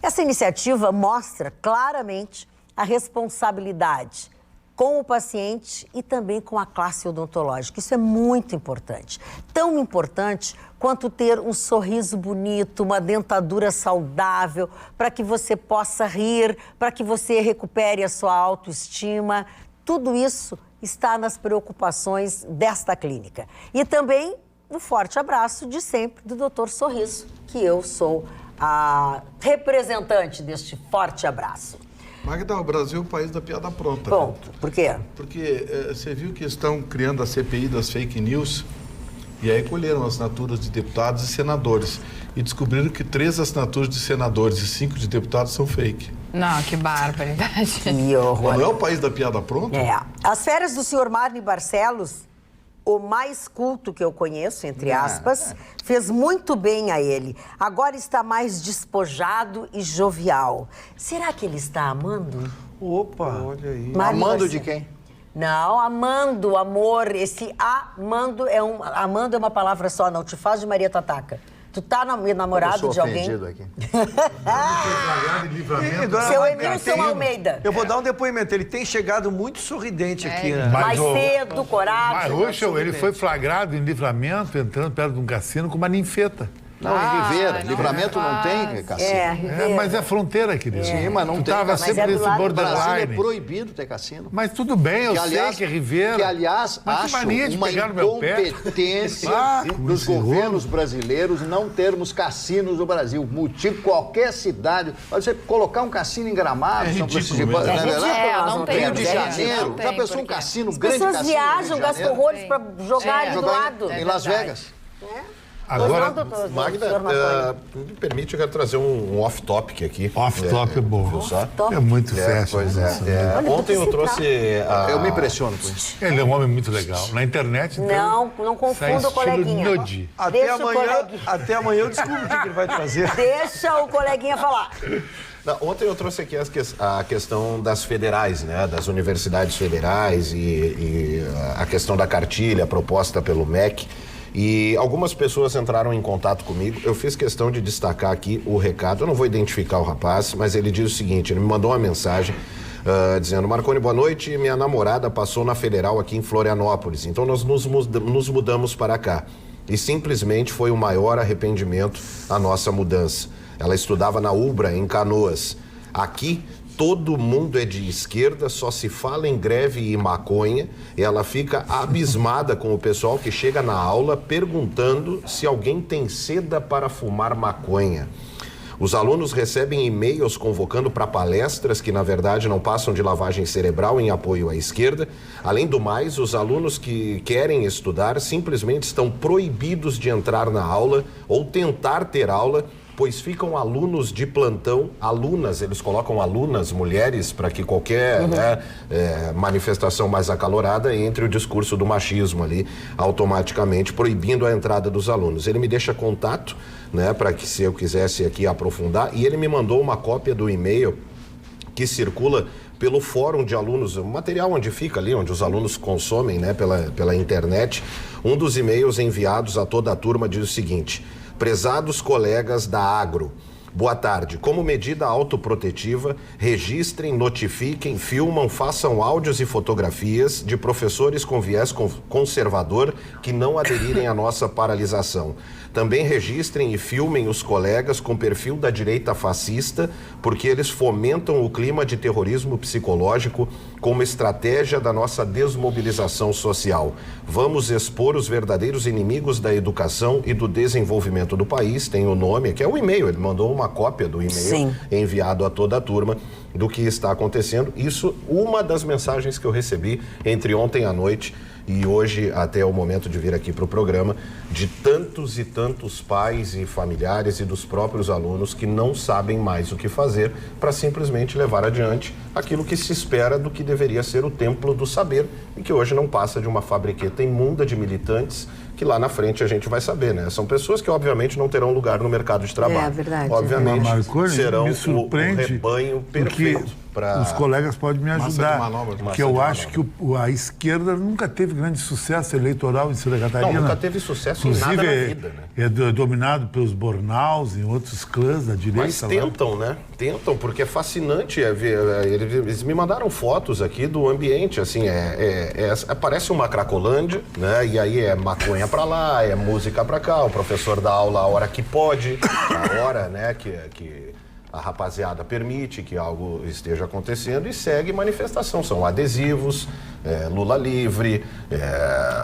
B: Essa iniciativa mostra claramente a responsabilidade com o paciente e também com a classe odontológica. Isso é muito importante. Tão importante quanto ter um sorriso bonito, uma dentadura saudável, para que você possa rir, para que você recupere a sua autoestima. Tudo isso está nas preocupações desta clínica. E também um forte abraço de sempre do Dr. Sorriso, que eu sou a representante deste forte abraço.
D: Magda, o Brasil é o país da piada pronta.
B: Bom, por quê?
D: Porque você viu que estão criando a CPI das fake news e aí colheram assinaturas de deputados e senadores e descobriram que 3 assinaturas de senadores e 5 de deputados são fake.
H: Não, que barbaridade.
B: Que horror.
D: Não é o país da piada pronta?
B: É. As férias do senhor Marne Barcelos, o mais culto que eu conheço, entre aspas, fez muito bem a ele. Agora está mais despojado e jovial. Será que ele está amando?
C: Opa!
D: Olha aí.
B: Marne
F: Amando
B: Barcelos.
F: de quem?
B: Não, amando, amor. Esse amando amando é uma palavra só, não te faz de Maria Tataca. Tu tá namorado
F: Eu
B: de
F: sou
B: alguém?
F: ofendido aqui.
B: Seu Emilson Almeida.
C: Eu vou dar um depoimento. Ele tem chegado muito sorridente aqui, né?
B: Mais cedo,
G: Mas
B: coragem.
G: hoje ele foi flagrado em Livramento, entrando perto de um cassino com uma ninfeta.
F: Não, em Rivera. Livramento não tem cassino.
B: Rivera.
G: Mas é fronteira, querido.
F: Sim, mas não
G: Tu
F: tem.
G: tava
F: Mas
G: sempre
B: é do
G: nesse
B: lado do
F: Brasília é
G: borderline.
F: proibido ter cassino.
G: Mas tudo bem, eu sei que é Rivera.
F: Que, aliás,
G: Mas que
F: acho
G: mania de
F: uma
G: pegar no meu pé.
F: incompetência
G: Com
F: dos
G: esse
F: governos brasileiros não termos cassinos no Brasil. Motivo, qualquer cidade. Você colocar um cassino em Gramado, São Francisco de
B: É ridículo,
H: não tem.
F: Rio de
H: Não
F: Janeiro.
H: tem,
F: Já pensou um
H: porque
F: cassino,
B: As
F: grande
B: pessoas
F: cassino no Rio de
B: viajam, gastam
F: Janeiro?
B: horrores para jogar ali do lado.
F: Em Las Vegas.
G: Agora,
E: Magda, me permite, eu quero trazer um off-topic aqui.
G: off-top é bom.
E: Viu só?
G: É muito fashion.
E: Pois
G: isso.
B: Olha,
E: Ontem eu
B: você
E: trouxe...
F: Eu me impressiono com isso.
G: Ele é um homem muito legal. Na internet, então,
B: Não confunda o
G: sai estilo
B: coleguinha.
G: nude.
C: Até amanhã eu descubro o que ele vai trazer.
B: Deixa o coleguinha falar.
E: Não, ontem eu trouxe aqui a questão das federais, né? Das universidades federais e a questão da cartilha proposta pelo MEC. E algumas pessoas entraram em contato comigo. Eu fiz questão de destacar aqui o recado. Eu não vou identificar o rapaz, mas ele diz o seguinte: ele me mandou uma mensagem dizendo: Marconi, boa noite. Minha namorada passou na Federal aqui em Florianópolis. Então nós nos mudamos para cá. E simplesmente foi o maior arrependimento a nossa mudança. Ela estudava na UBRA, em Canoas. Aqui, todo mundo é de esquerda, só se fala em greve e maconha. E ela fica abismada com o pessoal que chega na aula perguntando se alguém tem seda para fumar maconha. Os alunos recebem e-mails convocando para palestras que, na verdade, não passam de lavagem cerebral em apoio à esquerda. Além do mais, os alunos que querem estudar simplesmente estão proibidos de entrar na aula ou tentar ter aula, pois ficam alunos de plantão, alunas, eles colocam alunas, mulheres, para que qualquer manifestação mais acalorada entre o discurso do machismo ali, automaticamente proibindo a entrada dos alunos. Ele me deixa contato, né, para que se eu quisesse aqui aprofundar, e ele me mandou uma cópia do e-mail que circula pelo fórum de alunos, o material onde fica ali, onde os alunos consomem, né, pela internet. Um dos e-mails enviados a toda a turma diz o seguinte: prezados colegas da Agro, boa tarde. Como medida autoprotetiva, registrem, notifiquem, filmam, façam áudios e fotografias de professores com viés conservador que não aderirem à nossa paralisação. Também registrem e filmem os colegas com perfil da direita fascista, porque eles fomentam o clima de terrorismo psicológico como estratégia da nossa desmobilização social. Vamos expor os verdadeiros inimigos da educação e do desenvolvimento do país. Tem o nome, que é o e-mail, ele mandou uma cópia do e-mail enviado a toda a turma do que está acontecendo. Isso, uma das mensagens que eu recebi entre ontem à noite e hoje até o momento de vir aqui para o programa, de tantos e tantos pais e familiares e dos próprios alunos que não sabem mais o que fazer para simplesmente levar adiante aquilo que se espera do que deveria ser o templo do saber e que hoje não passa de uma fabriqueta imunda de militantes que lá na frente a gente vai saber, né? São pessoas que obviamente não terão lugar no mercado de trabalho.
B: É verdade.
E: Obviamente
G: Marconi,
E: serão
G: me
E: o
G: surpreende
E: rebanho perfeito.
G: Os colegas podem me ajudar, porque eu acho que a esquerda nunca teve grande sucesso eleitoral em Santa Catarina.
E: Não, nunca teve sucesso em nada na vida, né?
G: É dominado pelos Bornaus e outros clãs da direita.
E: Mas tentam, né? Tentam, porque é fascinante. Eles me mandaram fotos aqui do ambiente, assim, parece uma Cracolândia, né? E aí é maconha pra lá, é música pra cá, o professor dá aula a hora que pode, a hora, né, que a rapaziada permite que algo esteja acontecendo e segue manifestação. São adesivos, Lula livre.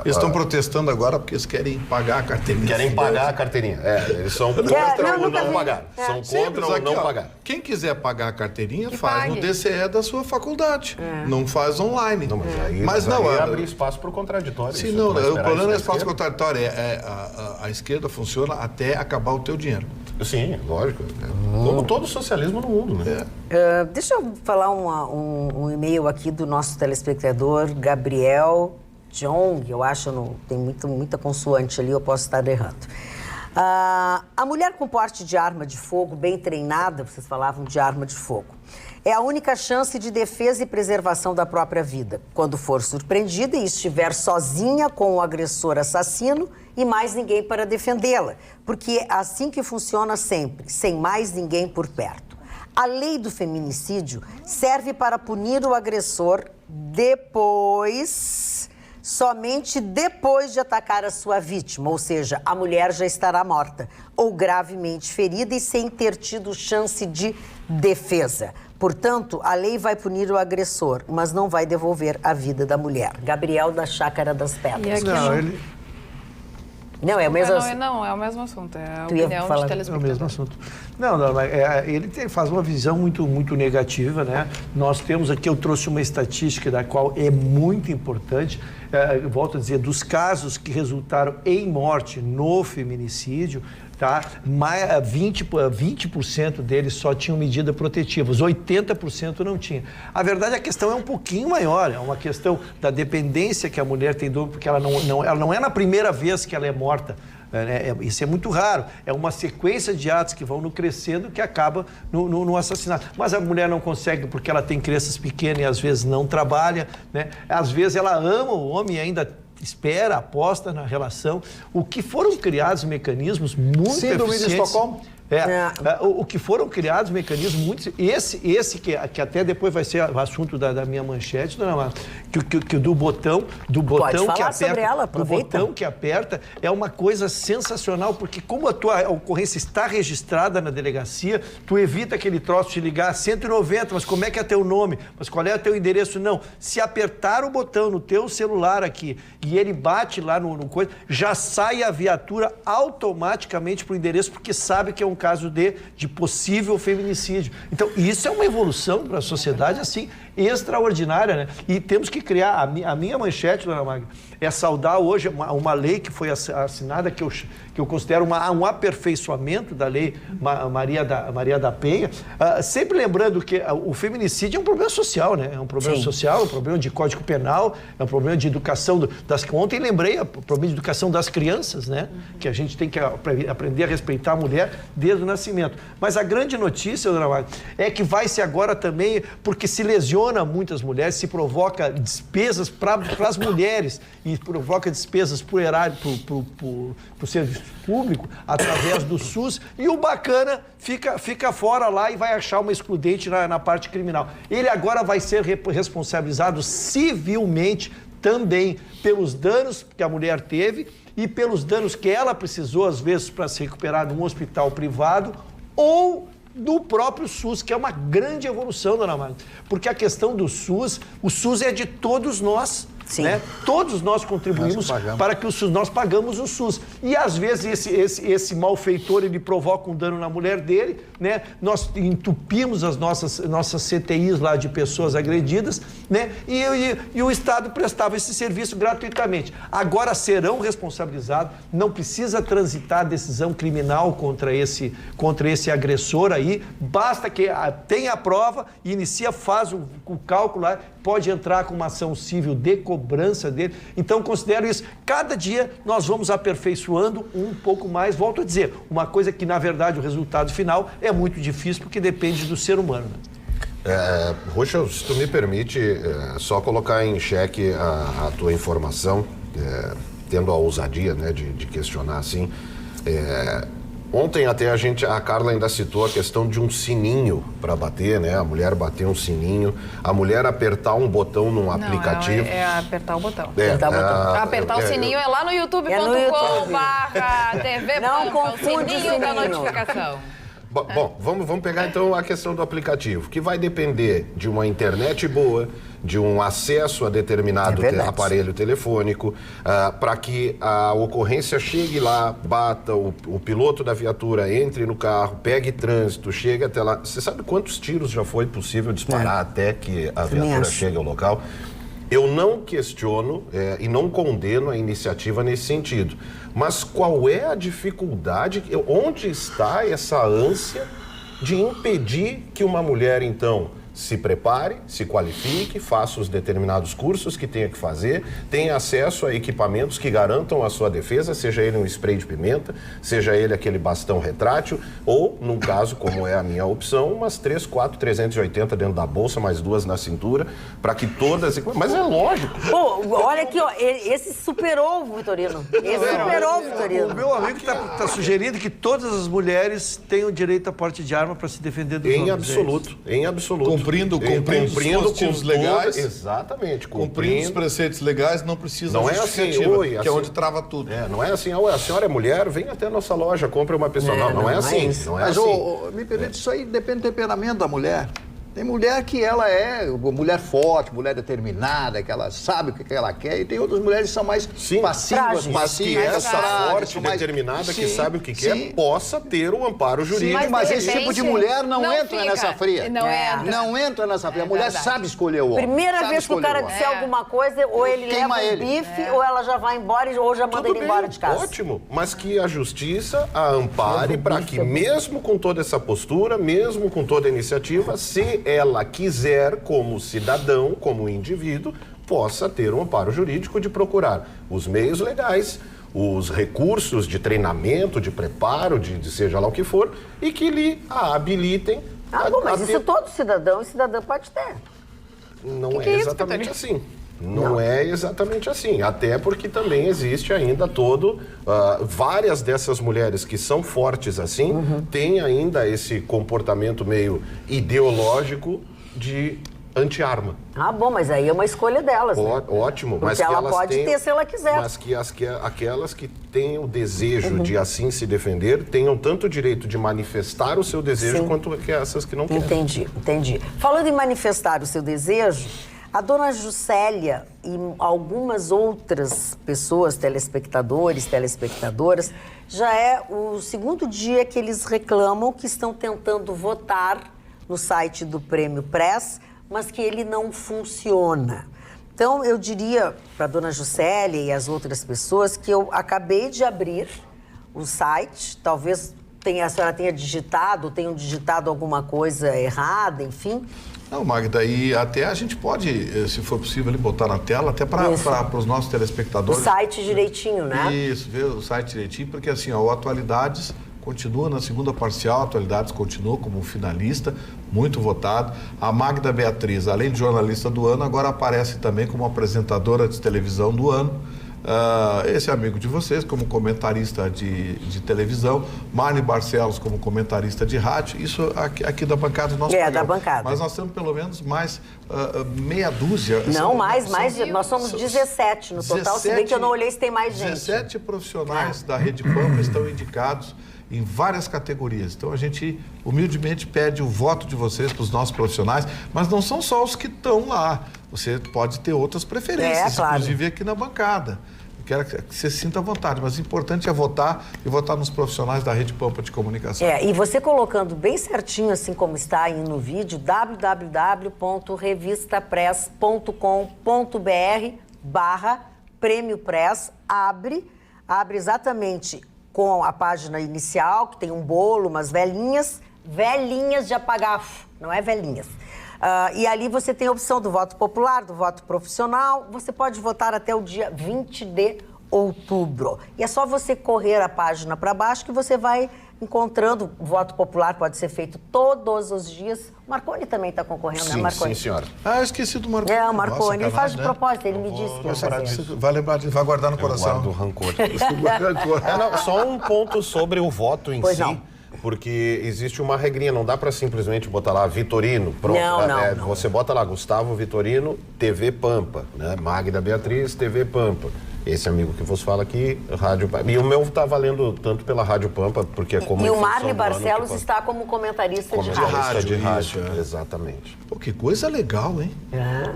D: Eles estão protestando agora porque eles querem pagar a carteirinha.
E: Querem pagar a carteirinha. Eles são contra o não pagar. São contra o não pagar.
D: Quem quiser pagar a carteirinha,
H: Que
D: faz
H: pague.
D: no DCE da sua faculdade. Não faz online.
E: Não, mas aí
D: não
E: abre espaço para o contraditório.
D: Sim,
E: Isso
D: não,
E: vai
D: o
E: esperar
D: problema
E: isso
D: não é
E: da
D: espaço
E: esquerda?
D: contraditório, a esquerda funciona até acabar o teu dinheiro.
E: Sim, lógico. Como todo socialismo no mundo, né?
B: Deixa eu falar um e-mail aqui do nosso telespectador, Gabriel Jong, eu acho, tem muita consoante ali, eu posso estar errando. A mulher com porte de arma de fogo, bem treinada, vocês falavam de arma de fogo, é a única chance de defesa e preservação da própria vida. Quando for surpreendida e estiver sozinha com o agressor assassino e mais ninguém para defendê-la. Porque é assim que funciona sempre, sem mais ninguém por perto. A lei do feminicídio serve para punir o agressor, depois somente depois de atacar a sua vítima, ou seja, a mulher já estará morta ou gravemente ferida e sem ter tido chance de defesa. Portanto, a lei vai punir o agressor, mas não vai devolver a vida da mulher. Gabriel da Chácara das Pedras. Não, é o mesmo assunto.
H: Não, é o mesmo assunto. É a
B: Tu ia
H: opinião
B: falar
H: de telespectador.
C: É o mesmo assunto. Não, mas ele faz uma visão muito negativa, né? Nós temos aqui, eu trouxe uma estatística da qual é muito importante, eu volto a dizer, dos casos que resultaram em morte no feminicídio, tá? 20% deles só tinham medida protetiva, os 80% não tinham. A verdade, a questão é um pouquinho maior, é uma questão da dependência que a mulher tem, porque ela não é na primeira vez que ela é morta. Isso é muito raro, é uma sequência de atos que vão crescendo que acaba no assassinato. Mas a mulher não consegue porque ela tem crianças pequenas e às vezes não trabalha, né? Às vezes ela ama o homem e ainda espera, aposta na relação. O que foram criados mecanismos muito eficientes...
F: de Estocolmo?
C: O que foram criados mecanismos muito... Esse que até depois vai ser o assunto da minha manchete, dona Marta, que do botão que aperta,
B: sobre ela,
C: do botão que aperta é uma coisa sensacional, porque como a tua ocorrência está registrada na delegacia, tu evita aquele troço de ligar 190, mas como é que é teu nome? Mas qual é o teu endereço? Não. Se apertar o botão no teu celular aqui e ele bate lá no coisa, já sai a viatura automaticamente para o endereço, porque sabe que é um caso de possível feminicídio. Então, isso é uma evolução para a sociedade, assim, extraordinária, né? E temos que criar, a minha manchete, dona Magda, é saudar hoje uma lei que foi assinada, que eu considero um aperfeiçoamento da lei Maria da Penha, sempre lembrando que o feminicídio é um problema social, né? É um problema social, é um problema de código penal, é um problema de educação ontem lembrei o problema de educação das crianças, né? Que a gente tem que aprender a respeitar a mulher desde o nascimento. Mas a grande notícia, dona Magda, é que vai ser agora também, porque se lesiona muitas mulheres, se provoca despesas para as mulheres e provoca despesas para o erário, para o serviço público, através do SUS, e o bacana fica fora lá e vai achar uma excludente na parte criminal. Ele agora vai ser responsabilizado civilmente também pelos danos que a mulher teve e pelos danos que ela precisou, às vezes, para se recuperar num hospital privado ou do próprio SUS, que é uma grande evolução, dona Magda. Porque a questão do SUS, o SUS é de todos nós. Né? Todos nós contribuímos para que o SUS, nós pagamos o SUS. E às vezes esse malfeitor, ele provoca um dano na mulher dele, né? Nós entupimos as nossas CTIs lá de pessoas agredidas, né? E o Estado prestava esse serviço gratuitamente. Agora serão responsabilizados, não precisa transitar a decisão criminal contra esse agressor aí, basta que tenha a prova, faz o cálculo lá, pode entrar com uma ação civil de cobrança dele. Então, considero isso. Cada dia nós vamos aperfeiçoando um pouco mais. Volto a dizer, uma coisa que, na verdade, o resultado final é muito difícil, porque depende do ser humano.
E: Rocha, se tu me permite, só colocar em xeque a tua informação, tendo a ousadia, né, de questionar assim. Ontem até a Carla ainda citou a questão de um sininho para bater, né? A mulher bater um sininho, a mulher apertar um botão num aplicativo.
H: É apertar o botão.
E: Apertar
H: o sininho é lá no youtube.com/TV.
B: Não confunde
H: o sininho da notificação.
E: Bom, vamos pegar então a questão do aplicativo, que vai depender de uma internet boa, de um acesso a determinado aparelho telefônico, para que a ocorrência chegue lá, bata, o piloto da viatura entre no carro, pegue trânsito, chegue até lá. Você sabe quantos tiros já foi possível disparar até que a viatura chegue ao local? Eu não questiono e não condeno a iniciativa nesse sentido. Mas qual é a dificuldade, onde está essa ânsia de impedir que uma mulher, então, se prepare, se qualifique, faça os determinados cursos que tenha que fazer, tenha acesso a equipamentos que garantam a sua defesa, seja ele um spray de pimenta, seja ele aquele bastão retrátil, ou, num caso, como é a minha opção, umas 3, 4, 380 dentro da bolsa, mais 2 na cintura, para que todas... Mas é lógico.
B: Pô, olha aqui, ó, esse superou o Vitorino.
C: O meu amigo está sugerindo que todas as mulheres tenham direito a porte de arma para se defender dos homens.
E: Em absoluto.
D: Cumprindo os dispositivos legais.
E: Exatamente.
D: Cumprindo os preceitos legais, não precisa
E: não
D: justificativa,
E: é assim,
D: que é onde trava tudo.
E: Não é assim, a senhora é mulher, vem até a nossa loja, compre uma pessoa. Não é assim. Não é
F: Mas,
E: assim.
F: me permite, isso aí depende do temperamento da mulher. Tem mulher que ela é mulher forte, mulher determinada, que ela sabe o que ela quer, e tem outras mulheres que são mais passivas,
E: mas que essa forte, determinada, que sabe o que quer, possa ter o amparo jurídico.
F: Sim, mas esse tipo de mulher não entra nessa fria.
H: Não
F: entra nessa fria. A mulher sabe escolher o homem.
B: Primeira vez que o cara disser alguma coisa, ou ele leva um bife, ou ela já vai embora, ou já manda ele embora de casa.
E: Ótimo, mas que a justiça a ampare para que, mesmo com toda essa postura, mesmo com toda a iniciativa, se ela quiser, como cidadão, como indivíduo, possa ter um amparo jurídico de procurar os meios legais, os recursos de treinamento, de preparo, de seja lá o que for, e que lhe habilitem.
B: Mas isso todo cidadão e cidadã pode ter.
E: Não é exatamente assim. Não é exatamente assim, até porque também existe ainda várias dessas mulheres que são fortes assim, têm ainda esse comportamento meio ideológico de anti-arma.
B: Mas aí é uma escolha delas, né?
E: Ótimo.
B: Porque ela pode ter se ela quiser.
E: Mas que aquelas que têm o desejo de assim se defender, tenham tanto o direito de manifestar o seu desejo, quanto que essas que não querem.
B: Entendi. Falando em manifestar o seu desejo, a dona Juscelia e algumas outras pessoas, telespectadores, telespectadoras, já é o segundo dia que eles reclamam que estão tentando votar no site do Prêmio Press, mas que ele não funciona. Então, eu diria para a dona Juscelia e as outras pessoas que eu acabei de abrir o site, talvez a senhora tenha digitado alguma coisa errada, enfim.
D: Não, Magda, e até a gente pode, se for possível, botar na tela, até para os nossos telespectadores.
B: O site direitinho, né?
D: Isso, ver o site direitinho, porque assim, o Atualidades continua na segunda parcial, Atualidades continua como finalista, muito votado. A Magda Beatriz, além de jornalista do ano, agora aparece também como apresentadora de televisão do ano. Esse amigo de vocês como comentarista de televisão, Marne Barcelos como comentarista de rádio, isso aqui da bancada do nosso programa.
B: Da bancada.
D: Mas nós temos pelo menos mais meia dúzia.
B: Não, mais, nós somos 17 no total, se bem que eu não olhei se tem mais gente.
D: 17 profissionais da Rede Pampa estão indicados em várias categorias. Então a gente humildemente pede o voto de vocês para os nossos profissionais, mas não são só os que estão lá. Você pode ter outras preferências, inclusive aqui na bancada. Eu quero que você sinta à vontade, mas o importante é votar e votar nos profissionais da Rede Pampa de Comunicação.
B: E você colocando bem certinho, assim como está aí no vídeo, www.revistapress.com.br/Prêmio Press, abre exatamente com a página inicial, que tem um bolo, umas velhinhas de apagar, não é velhinhas. E ali você tem a opção do voto popular, do voto profissional. Você pode votar até o dia 20 de outubro. E é só você correr a página para baixo que você vai encontrando. O voto popular pode ser feito todos os dias. O Marconi também está concorrendo, né, Marconi?
E: Sim, senhora.
D: Eu esqueci do Marconi.
B: O Marconi. Ele faz de propósito, ele me disse que ia fazer.
D: Vai lembrar, vai guardar no coração.
E: Guardo o rancor. Só um ponto sobre o voto em si. Não. Porque existe uma regrinha, não dá para simplesmente botar lá Vitorino, pronto.
B: Não.
E: Você bota lá Gustavo Vitorino, TV Pampa, né? Magda Beatriz, TV Pampa. Esse amigo que vos fala aqui, Rádio Pampa. E o meu tá valendo tanto pela Rádio Pampa, porque é como...
B: E o Marne Barcelos está como comentarista de rádio.
E: Exatamente.
D: Pô, que coisa legal, hein?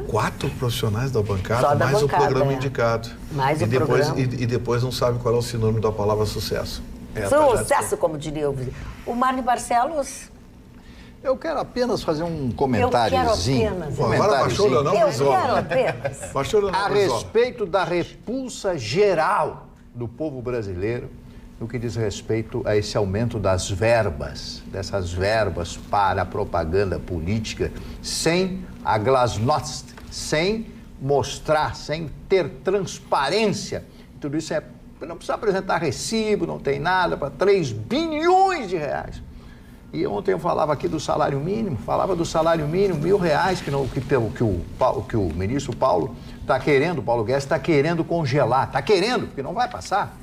D: 4 profissionais da bancada, mais o programa indicado.
B: Mais
D: o programa. E depois não sabe qual é o sinônimo da palavra sucesso.
B: Sucesso, como diria o Marne Barcelos.
F: Eu quero apenas fazer um comentáriozinho.
D: Agora baixou o Leonel Brizola.
F: A respeito da repulsa geral do povo brasileiro no que diz respeito a esse aumento das verbas, dessas verbas para a propaganda política, sem a glasnost, sem mostrar, sem ter transparência. Tudo isso não precisa apresentar recibo, não tem nada, para 3 bilhões de reais. E ontem eu falava aqui do salário mínimo, R$1.000, que o ministro Paulo está querendo, Paulo Guedes está querendo congelar. Está querendo, porque não vai passar.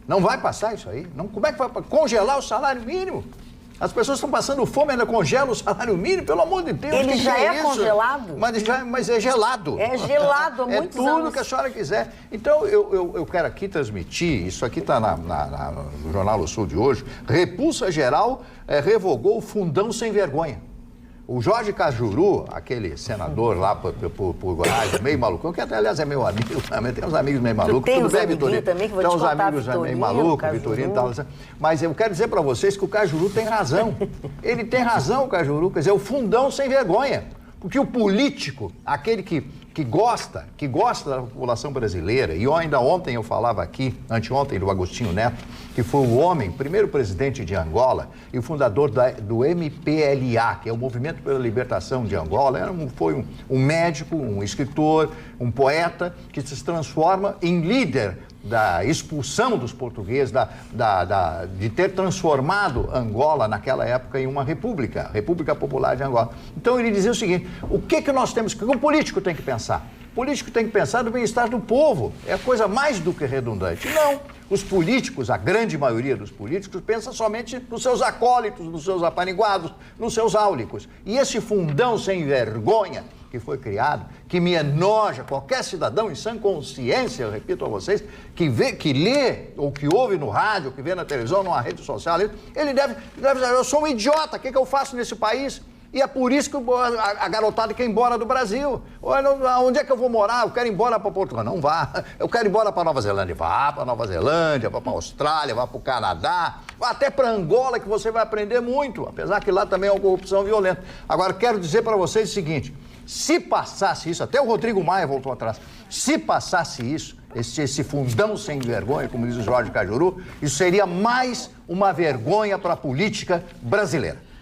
F: Não vai passar isso aí. Como é que vai congelar o salário mínimo? As pessoas estão passando fome, ainda congela o salário mínimo, pelo amor de Deus.
B: Ele já é
F: isso?
B: congelado?
F: Mas é gelado.
B: É gelado há muitos anos.
F: É tudo que a senhora quiser. Então, eu quero aqui transmitir, isso aqui está no Jornal do Sul de hoje, Repulsa Geral revogou o fundão sem vergonha. O Jorge Cajuru, aquele senador lá por Goiás, meio maluco, que até, aliás, é meu amigo também, tem uns amigos meio malucos.
B: Tem
F: uns
B: amiguinhos também que vou te contar,
F: Tem uns amigos meio malucos, Vitorino e tal. Mas eu quero dizer para vocês que o Cajuru tem razão. Ele tem razão, o Cajuru, quer dizer, o fundão sem vergonha. Porque o político, aquele que gosta da população brasileira, e ainda ontem eu falava aqui, anteontem, do Agostinho Neto, que foi o primeiro presidente de Angola e o fundador do MPLA, que é o Movimento pela Libertação de Angola, foi um médico, um escritor, um poeta, que se transforma em líder da expulsão dos portugueses, de ter transformado Angola naquela época em uma república, República Popular de Angola. Então ele dizia o seguinte, o que nós temos que... O político tem que pensar? O político tem que pensar no bem-estar do povo, é a coisa mais do que redundante. Não, os políticos, a grande maioria dos políticos, pensa somente nos seus acólitos, nos seus apaniguados, nos seus áulicos. E esse fundão sem vergonha que foi criado, que me enoja qualquer cidadão em sã consciência, eu repito a vocês, que lê, ou que ouve no rádio, ou que vê na televisão, numa rede social, ele deve dizer, eu sou um idiota, o que eu faço nesse país? E é por isso que a garotada quer ir embora do Brasil. Onde é que eu vou morar? Eu quero ir embora para Portugal. Não vá. Eu quero ir embora para Nova Zelândia. Vá para Nova Zelândia, vá para a Austrália, vá para o Canadá, vá até para Angola, que você vai aprender muito, apesar que lá também é uma corrupção violenta. Agora, quero dizer para vocês o seguinte, se passasse isso, até o Rodrigo Maia voltou atrás, se passasse isso, esse fundão sem vergonha, como diz o Jorge Cajuru, isso seria mais uma vergonha para a política brasileira.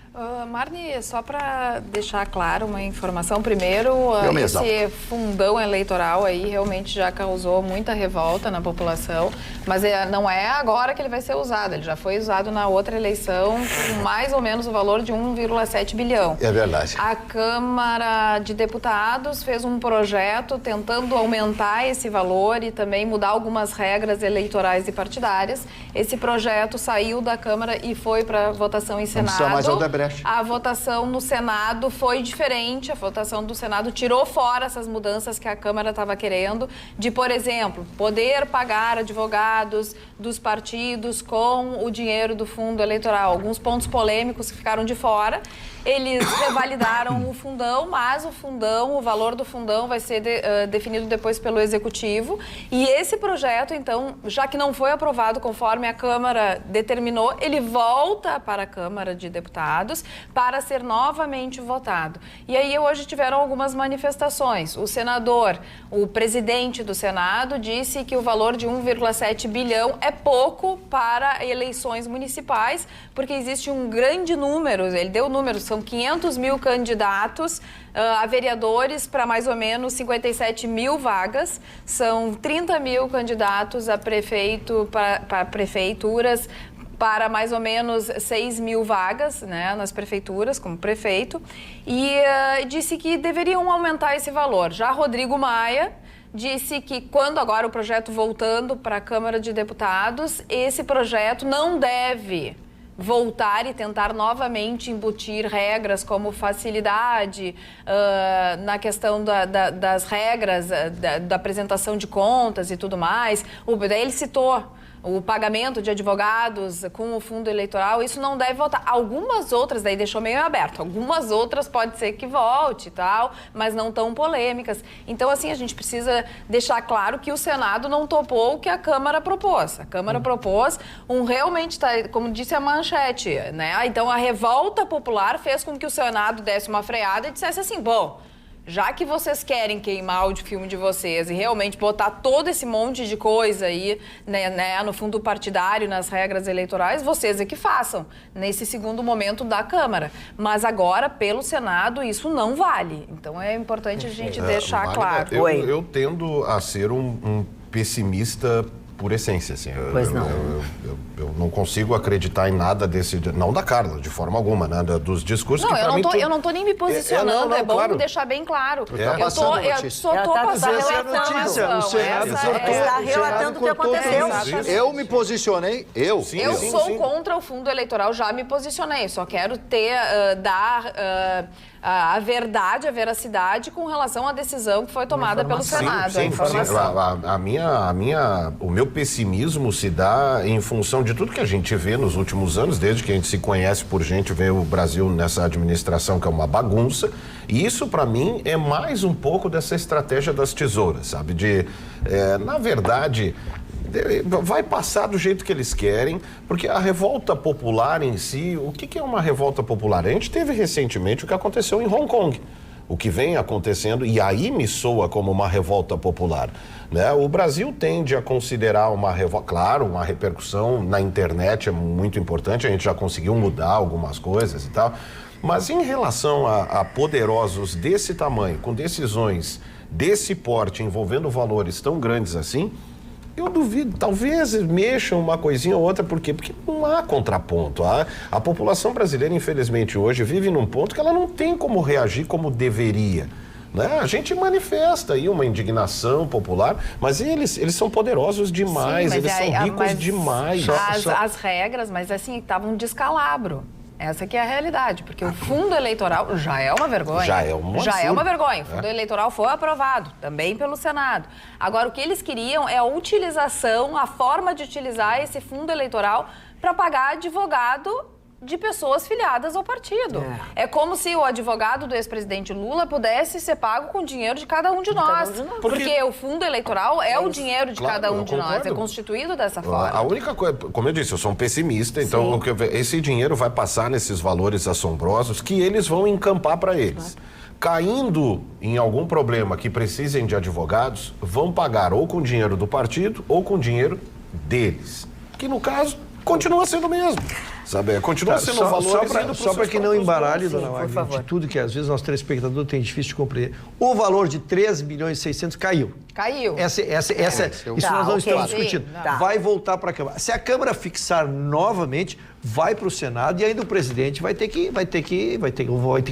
H: Marni, só para deixar claro uma informação, primeiro, esse fundão eleitoral aí realmente já causou muita revolta na população, mas não é agora que ele vai ser usado, ele já foi usado na outra eleição com mais ou menos o valor de 1,7 bilhão.
F: É verdade.
H: A Câmara de Deputados fez um projeto tentando aumentar esse valor e também mudar algumas regras eleitorais e partidárias. Esse projeto saiu da Câmara e foi para votação em Senado. A votação no Senado foi diferente, a votação do Senado tirou fora essas mudanças que a Câmara estava querendo, de, por exemplo, poder pagar advogados dos partidos com o dinheiro do fundo eleitoral. Alguns pontos polêmicos que ficaram de fora. Eles revalidaram o fundão, mas o valor do fundão vai ser definido depois pelo Executivo. E esse projeto, então, já que não foi aprovado conforme a Câmara determinou, ele volta para a Câmara de Deputados para ser novamente votado. E aí hoje tiveram algumas manifestações. O presidente do Senado disse que o valor de 1,7 bilhão é pouco para eleições municipais, porque existe um grande número, ele deu números, são 500 mil candidatos a vereadores para mais ou menos 57 mil vagas, são 30 mil candidatos a para prefeituras, para mais ou menos 6 mil vagas, né, nas prefeituras, como prefeito, e disse que deveriam aumentar esse valor. Já Rodrigo Maia disse que quando agora o projeto voltando para a Câmara de Deputados, esse projeto não deve voltar e tentar novamente embutir regras como facilidade na questão das regras da apresentação de contas e tudo mais. Daí ele citou o pagamento de advogados com o fundo eleitoral, isso não deve voltar. Algumas outras, daí deixou meio aberto, algumas outras pode ser que volte e tal, mas não tão polêmicas. Então, assim, a gente precisa deixar claro que o Senado não topou o que a Câmara propôs. A Câmara propôs realmente, como disse a manchete, né? Então, a revolta popular fez com que o Senado desse uma freada e dissesse assim, bom, já que vocês querem queimar o filme de vocês e realmente botar todo esse monte de coisa aí, né, no fundo partidário, nas regras eleitorais, vocês é que façam, nesse segundo momento da Câmara. Mas agora, pelo Senado, isso não vale. Então é importante a gente deixar claro.
E: Eu tendo a ser um pessimista por essência, assim.
B: Pois não.
E: Eu não consigo acreditar em nada desse... Não da Carla, de forma alguma, né? Dos discursos
H: não,
E: que
H: eu não tô nem me posicionando, é bom
E: claro.
H: deixar bem claro.
F: Eu
H: só tô passando a informação.
C: O Senado
B: está relatando o que aconteceu.
F: Eu me posicionei, eu
H: sou contra o fundo eleitoral, já me posicionei. Só quero dar a verdade, a veracidade com relação à decisão que foi tomada pelo Senado.
E: Sim. O meu pessimismo se dá em função de tudo que a gente vê nos últimos anos, desde que a gente se conhece por gente, vê o Brasil nessa administração que é uma bagunça. E isso, para mim, é mais um pouco dessa estratégia das tesouras, sabe? Na verdade, vai passar do jeito que eles querem, porque a revolta popular em si, o que é uma revolta popular? A gente teve recentemente o que aconteceu em Hong Kong, o que vem acontecendo, e aí me soa como uma revolta popular, né? O Brasil tende a considerar uma revolta, claro, uma repercussão na internet é muito importante, a gente já conseguiu mudar algumas coisas e tal, mas em relação a poderosos desse tamanho, com decisões desse porte, envolvendo valores tão grandes assim, eu duvido, talvez mexam uma coisinha ou outra, por quê? Porque não há contraponto. A população brasileira, infelizmente, hoje vive num ponto que ela não tem como reagir como deveria. Né? A gente manifesta aí uma indignação popular, mas eles são poderosos demais, eles são ricos demais.
H: As regras, mas assim, estavam um descalabro. Essa que é a realidade, porque o fundo eleitoral já é uma vergonha.
E: Já é uma
H: vergonha. O fundo eleitoral foi aprovado, também pelo Senado. Agora, o que eles queriam é a utilização, a forma de utilizar esse fundo eleitoral para pagar advogado de pessoas filiadas ao partido. É como se o advogado do ex-presidente Lula pudesse ser pago com o dinheiro de cada um de nós. Porque o fundo eleitoral é o dinheiro de cada um de nós. É constituído dessa forma.
E: A única coisa, como eu disse, eu sou um pessimista, então esse dinheiro vai passar nesses valores assombrosos que eles vão encampar para eles. Caindo em algum problema que precisem de advogados, vão pagar ou com dinheiro do partido ou com dinheiro deles. Que no caso, continua sendo o mesmo. Sabe? Continua sendo valores.
C: Só para que não embaralhe, dona Wagner, de tudo que às vezes nosso telespectador tem difícil de compreender. O valor de 3.600.000 caiu.
H: Caiu.
C: Isso nós não estamos discutindo. Vai voltar para a Câmara. Se a Câmara fixar novamente, vai para o Senado e ainda o presidente vai ter que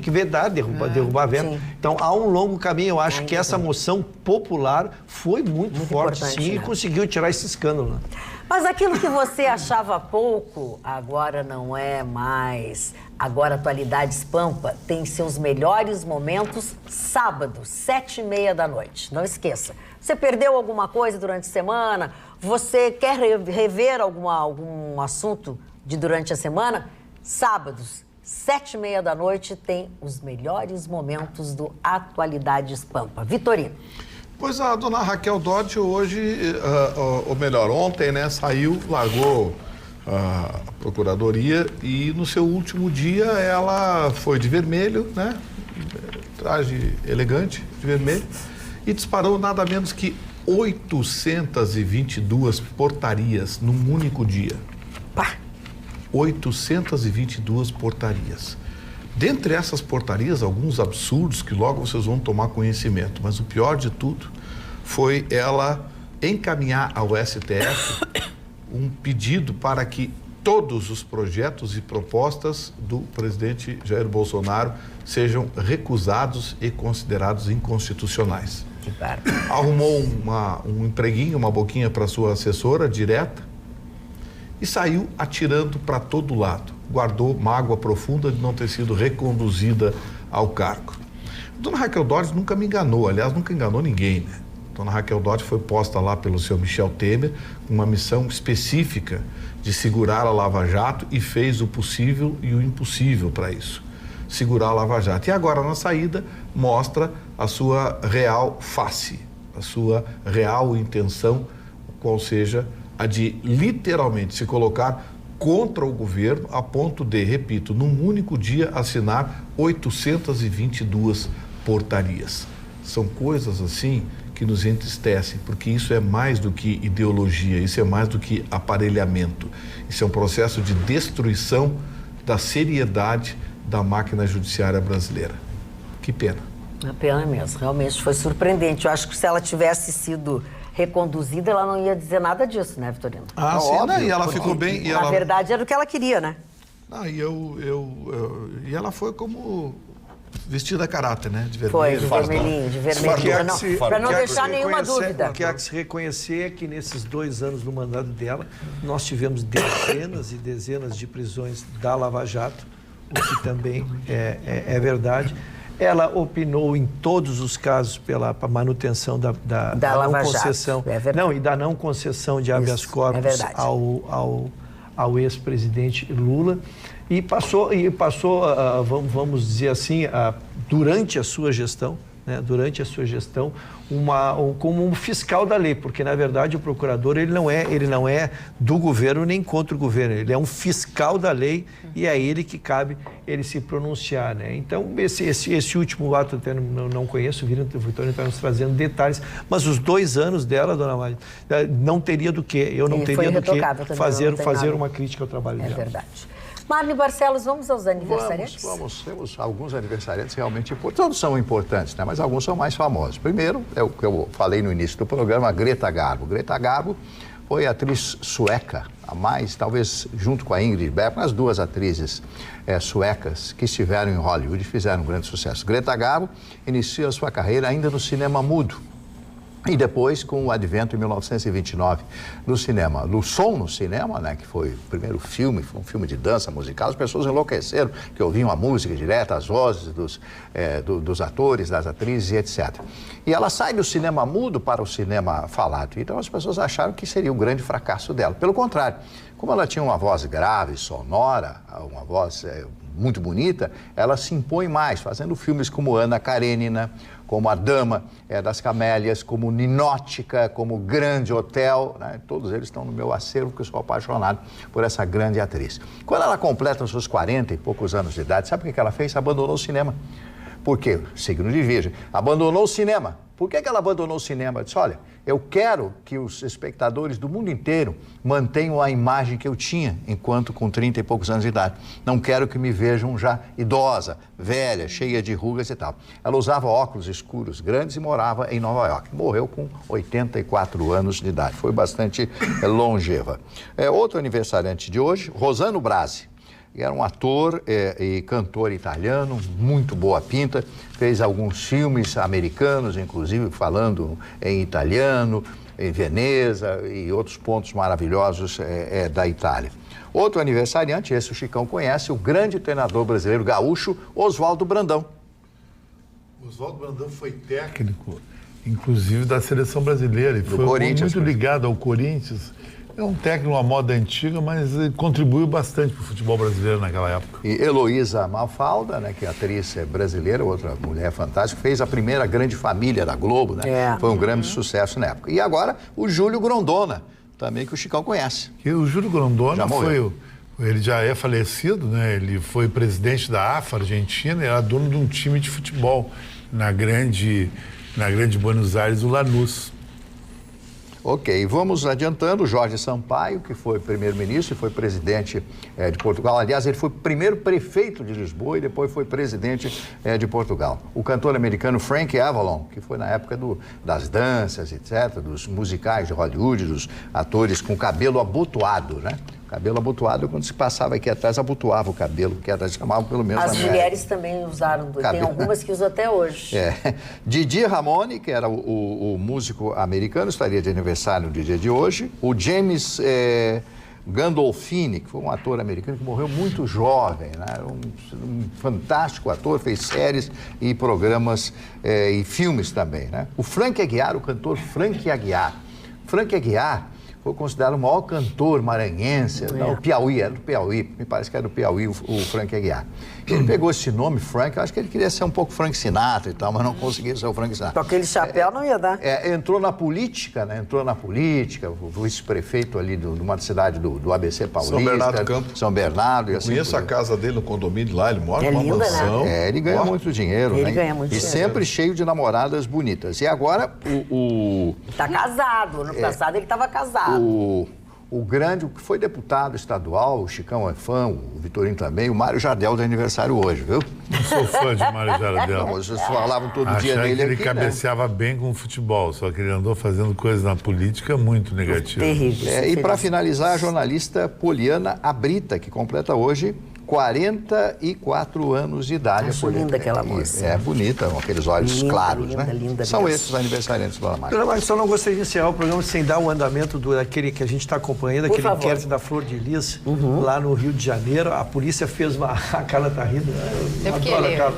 C: vedar, derrubar a veto. Então há um longo caminho. Eu acho que essa moção popular foi muito forte, sim, e conseguiu tirar esse escândalo. Né?
B: Mas aquilo que você achava pouco, agora não é mais. Agora a Atualidades Pampa tem seus melhores momentos sábado, 7h30 da noite. Não esqueça. Você perdeu alguma coisa durante a semana? Você quer rever algum assunto de durante a semana? Sábados, 7h30 da noite, tem os melhores momentos do Atualidades Pampa. Vitorino.
D: Pois a dona Raquel Dodge hoje, ou melhor, ontem, né, largou a procuradoria e no seu último dia ela foi de vermelho, né, traje elegante de vermelho, e disparou nada menos que 822 portarias num único dia.
B: Pá!
D: 822 portarias. Dentre essas portarias, alguns absurdos que logo vocês vão tomar conhecimento, mas o pior de tudo foi ela encaminhar ao STF um pedido para que todos os projetos e propostas do presidente Jair Bolsonaro sejam recusados e considerados inconstitucionais. Arrumou um empreguinho, uma boquinha para sua assessora direta e saiu atirando para todo lado. Guardou mágoa profunda de não ter sido reconduzida ao cargo. Dona Raquel Dodge nunca me enganou, aliás, nunca enganou ninguém, né? Dona Raquel Dodge foi posta lá pelo seu Michel Temer com uma missão específica de segurar a Lava Jato e fez o possível e o impossível para isso, segurar a Lava Jato. E agora, na saída, mostra a sua real face, a sua real intenção, qual seja a de literalmente se colocar contra o governo a ponto de, repito, num único dia assinar 822 portarias. São coisas assim que nos entristecem, porque isso é mais do que ideologia, isso é mais do que aparelhamento. Isso é um processo de destruição da seriedade da máquina judiciária brasileira. Que pena.
B: Uma pena mesmo, realmente foi surpreendente. Eu acho que se ela tivesse sido reconduzida, ela não ia dizer nada disso, né, Vitorino?
D: Ah, sim, né? E ela ficou bem...
B: Na verdade, era o que ela queria, né?
D: E ela foi como vestida a caráter, né? De vermelho.
B: Foi, de vermelhinho. Para não deixar nenhuma dúvida.
C: O que há que se reconhecer é que nesses 2 anos do mandato dela, nós tivemos dezenas e dezenas de prisões da Lava Jato, o que também é verdade. Ela opinou em todos os casos pela manutenção da não concessão. E da não concessão de habeas corpus ao ex-presidente Lula. E passou, vamos dizer assim, durante a sua gestão, como um fiscal da lei, porque na verdade o procurador ele não é do governo nem contra o governo, ele é um fiscal da lei e é ele que cabe ele se pronunciar, né? Então esse último ato eu até não conheço, o Vitorino está nos trazendo detalhes, mas os 2 anos dela, dona Maria, não teria do que, eu não teria do que fazer uma crítica ao trabalho dela.
B: É verdade. Marli Barcelos, vamos aos aniversariantes?
F: Vamos. Temos alguns aniversariantes realmente importantes. Todos são importantes, né? Mas alguns são mais famosos. Primeiro, é o que eu falei no início do programa, Greta Garbo. Greta Garbo foi atriz sueca, a mais, talvez junto com a Ingrid Bergman, as 2 atrizes suecas que estiveram em Hollywood e fizeram um grande sucesso. Greta Garbo inicia a sua carreira ainda no cinema mudo. E depois, com o advento em 1929 do cinema, do som no cinema, né, que foi o primeiro filme, foi um filme de dança musical, as pessoas enlouqueceram, que ouviam a música direta, as vozes dos atores, das atrizes e etc. E ela sai do cinema mudo para o cinema falado. Então as pessoas acharam que seria um grande fracasso dela. Pelo contrário, como ela tinha uma voz grave, sonora, uma voz muito bonita, ela se impõe mais, fazendo filmes como Ana Karenina, como A Dama das Camélias, como Ninótica, como Grande Hotel, né? Todos eles estão no meu acervo, porque eu sou apaixonado por essa grande atriz. Quando ela completa os seus 40 e poucos anos de idade, sabe o que ela fez? Abandonou o cinema. Por quê? Signo de Virgem. Abandonou o cinema. Por que ela abandonou o cinema? Disse, olha, eu quero que os espectadores do mundo inteiro mantenham a imagem que eu tinha enquanto com 30 e poucos anos de idade. Não quero que me vejam já idosa, velha, cheia de rugas e tal. Ela usava óculos escuros grandes e morava em Nova York. Morreu com 84 anos de idade. Foi bastante longeva. Outro aniversariante de hoje, Rossano Brasi. Era um ator e cantor italiano, muito boa pinta, fez alguns filmes americanos, inclusive falando em italiano, em Veneza e outros pontos maravilhosos da Itália. Outro aniversariante, esse o Chicão conhece, o grande treinador brasileiro gaúcho, Oswaldo Brandão.
G: Oswaldo Brandão foi técnico, inclusive da seleção brasileira, e foi muito ligado ao Corinthians. É um técnico, uma moda antiga, mas contribuiu bastante para o futebol brasileiro naquela época.
F: E Heloísa Mafalda, né, que é atriz brasileira, outra mulher fantástica, fez a primeira Grande Família da Globo, né? Foi um grande sucesso na época. E agora o Júlio Grondona, também que o Chicão conhece.
G: E o Júlio Grondona ele já é falecido, né? Ele foi presidente da AFA Argentina, era dono de um time de futebol na grande Buenos Aires, o Lanús.
F: Ok, vamos adiantando. Jorge Sampaio, que foi primeiro-ministro e foi presidente de Portugal. Aliás, ele foi primeiro prefeito de Lisboa e depois foi presidente de Portugal. O cantor americano Frank Avalon, que foi na época das danças, etc., dos musicais de Hollywood, dos atores com cabelo abotoado, né? Cabelo abotoado, quando se passava aqui atrás, abotoava o cabelo, que era chamado pelo menos...
B: As mulheres também usaram, tem algumas que usam até hoje.
F: Didi Ramone, que era o músico americano, estaria de aniversário no dia de hoje. O James Gandolfini, que foi um ator americano que morreu muito jovem, né? Um fantástico ator, fez séries e programas e filmes também, né? O Frank Aguiar, o cantor Frank Aguiar. Frank Aguiar foi considerado o maior cantor maranhense, o Piauí, era do Piauí, me parece que era do Piauí o Frank Aguiar. Ele pegou esse nome, Frank, eu acho que ele queria ser um pouco Frank Sinatra e tal, mas não conseguia ser o Frank Sinatra.
B: Com aquele chapéu não ia dar.
F: Entrou na política, né? O vice-prefeito ali de uma cidade do ABC Paulista.
D: São Bernardo do Campo.
F: São Bernardo.
D: Eu conheço a casa dele no condomínio lá, ele mora numa mansão.
F: Né? Ele ganha muito dinheiro,
B: ele ganha muito dinheiro.
F: E sempre cheio de namoradas bonitas. E agora
B: Tá casado, ano passado ele estava casado.
F: o que foi deputado estadual, o Chicão é fã, o Vitorino também, o Mário Jardel de aniversário hoje, viu?
G: Não sou fã de Mário Jardel.
F: Não, vocês falavam todo dia
G: Achava
F: dele
G: que ele
F: aqui,
G: cabeceava bem com o futebol, só que ele andou fazendo coisas na política muito negativas.
B: Terrível.
F: E para finalizar, a jornalista Poliana Abrita, que completa hoje 44 anos de idade.
B: Acho linda aquela moça.
F: É bonita, com aqueles olhos
B: Linda,
F: claros,
B: linda,
F: né?
B: linda
F: São
B: mesmo.
F: esses os aniversariantes, dona Márcia.
C: Dona Márcia, só não gostaria de encerrar o programa sem dar o andamento daquele que a gente está acompanhando,
B: Por
C: aquele
B: favor.
C: inquérito da Flor de Lis, lá no Rio de Janeiro. A polícia fez uma... A Carla tá rindo, né? Eu
H: Teve que
C: adoro a
H: ler.
C: Carla.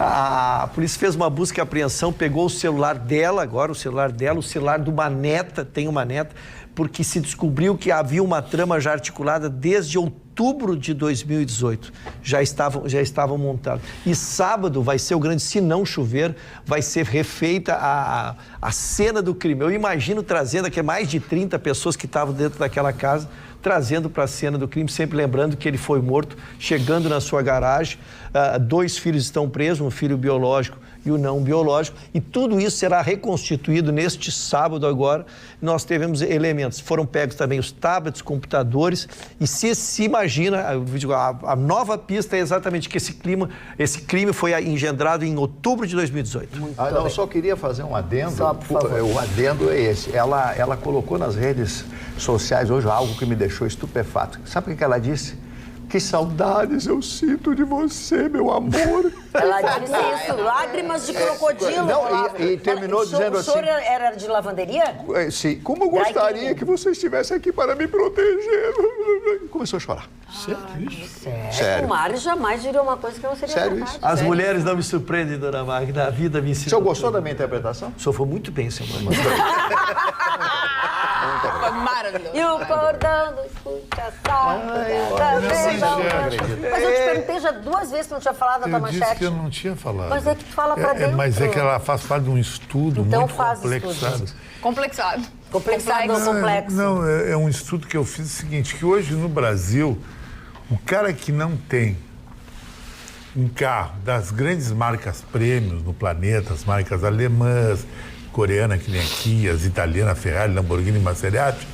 C: A polícia fez uma busca e apreensão, pegou o celular dela, agora o celular de uma neta, tem uma neta, porque se descobriu que havia uma trama já articulada desde outubro de 2018. Já estavam montados. E sábado vai ser o grande, se não chover, vai ser refeita a cena do crime. Eu imagino trazendo aqui mais de 30 pessoas que estavam dentro daquela casa, trazendo para a cena do crime, sempre lembrando que ele foi morto, chegando na sua garagem. 2 filhos estão presos, um filho biológico e o não biológico, e tudo isso será reconstituído neste sábado agora. Nós tivemos elementos, foram pegos também os tablets, computadores, e se imagina, a nova pista é exatamente que esse crime foi engendrado em outubro de 2018.
F: Não, eu só queria fazer um adendo.
B: Só, por favor.
F: O adendo é esse. Ela colocou nas redes sociais hoje algo que me deixou estupefato. Sabe o que ela disse? Que saudades eu sinto de você, meu amor.
B: Ela disse isso, lágrimas de crocodilo.
F: Não, e terminou dizendo assim...
B: O choro era de lavanderia?
F: Sim, como eu gostaria que você estivesse aqui para me proteger. Começou a chorar. Sério.
B: O Mário jamais diria uma coisa que não seria
F: Sério
B: verdade.
F: isso?
C: As mulheres não me surpreendem, dona Magda, a vida me
F: O
C: ensinou.
F: senhor gostou da minha interpretação?
C: O senhor foi muito bem, seu mano.
H: Foi maravilhoso.
B: E o cordão do puxa-saco. Mas eu te perguntei já 2 vezes que não tinha falado da tua
G: Eu disse
B: manchete.
G: que eu não tinha falado.
B: Mas é que tu fala pra dentro.
G: Mas é que ela faz parte de um estudo
B: Então
G: muito
B: faz
G: complexado.
B: estudos.
H: Complexado.
B: Complexado ou complexo?
G: Não, é um estudo que eu fiz o seguinte, que hoje no Brasil, o cara que não tem um carro das grandes marcas prêmios no planeta, as marcas alemãs, coreana, que nem a Kia, as italianas, Ferrari, Lamborghini, Maserati,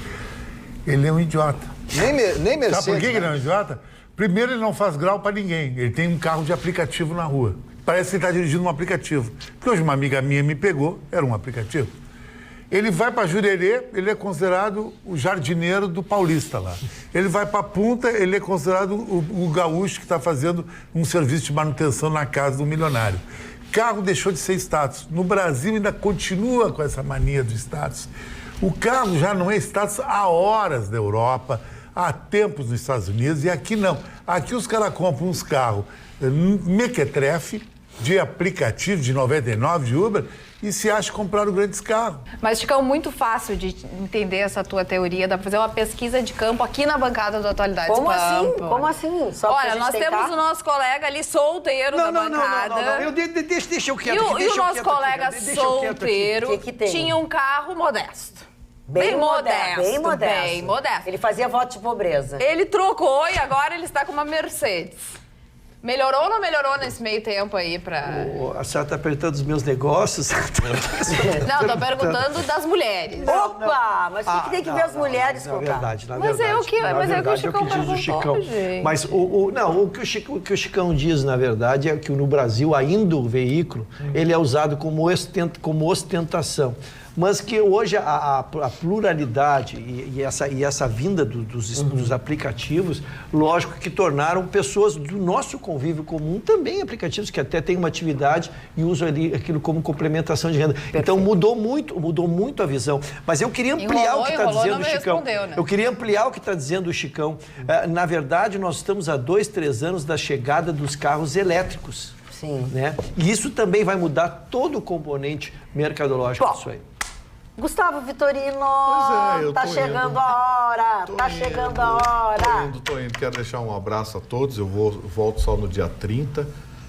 G: ele é um idiota.
F: Nem Mercedes.
G: Sabe por que
F: né?
G: ele é um idiota? Primeiro, ele não faz grau para ninguém. Ele tem um carro de aplicativo na rua. Parece que ele está dirigindo um aplicativo. Porque hoje uma amiga minha me pegou, era um aplicativo. Ele vai para Jurerê, ele é considerado o jardineiro do paulista lá. Ele vai para Punta, ele é considerado o gaúcho que está fazendo um serviço de manutenção na casa do milionário. Carro deixou de ser status. No Brasil ainda continua com essa mania do status. O carro já não é status há horas na Europa, há tempos nos Estados Unidos, e aqui não. Aqui os caras compram uns carros mequetrefe, de aplicativo, de 99, de Uber, e se acha comprar um grandes carros.
H: Mas fica muito fácil de entender essa tua teoria. Dá pra fazer uma pesquisa de campo aqui na bancada do Atualidades
B: Como assim?
H: Campo.
B: Como assim? Só porque a
H: Olha,
B: gente
H: nós
B: tem
H: temos
B: carro?
H: o nosso colega ali solteiro da bancada.
C: Deixa eu quieto
H: E
C: aqui,
H: o
C: deixa eu
H: nosso
C: quieto aqui,
H: colega
C: deixa eu quieto aqui.
H: solteiro
B: Que tem?
H: tinha um carro modesto.
B: Bem modesto.
H: Bem modesto.
B: Ele fazia voto de pobreza.
H: Ele trocou e agora ele está com uma Mercedes. Melhorou ou não melhorou nesse meio tempo aí pra...
C: A senhora está apertando os meus negócios.
H: Não, tô perguntando das mulheres.
B: Opa! Mas o que tem que ver as mulheres
C: Na
B: contar?
C: verdade, na
H: Mas
C: verdade.
H: é o que-
C: na
H: mas é o que o
C: verdade,
H: Chicão
C: diz o
H: perguntou,
C: Chicão.
H: gente.
C: Mas o que o Chicão diz, na verdade, é que no Brasil ainda o veículo ele é usado como ostentação. Mas que hoje a pluralidade e essa vinda dos aplicativos, lógico que tornaram pessoas do nosso convívio comum também aplicativos que até têm uma atividade e usam ali aquilo como complementação de renda. Então mudou muito a visão. Mas eu queria ampliar o que está dizendo o Chicão.
H: Né?
C: Eu queria ampliar o que está dizendo o Chicão. Na verdade, nós estamos há 2, 3 anos da chegada dos carros elétricos.
B: Sim.
C: Né? E isso também vai mudar todo o componente mercadológico disso aí.
B: Gustavo Vitorino,
D: Pois é, eu
B: tá
D: tô
B: chegando
D: indo.
B: a hora, tá chegando a hora.
D: Tô indo. Quero deixar um abraço a todos. Eu volto só no dia 30,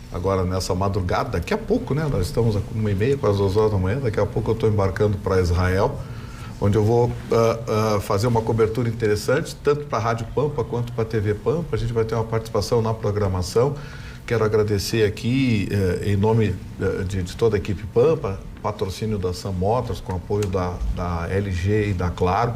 D: agora nessa madrugada. Daqui a pouco, né? Nós estamos a 1h30, quase 2 horas da manhã. Daqui a pouco eu estou embarcando para Israel, onde eu vou fazer uma cobertura interessante, tanto para a Rádio Pampa quanto para a TV Pampa. A gente vai ter uma participação na programação. Quero agradecer aqui, em nome de toda a equipe Pampa, patrocínio da Sam Motors, com apoio da LG e da Claro,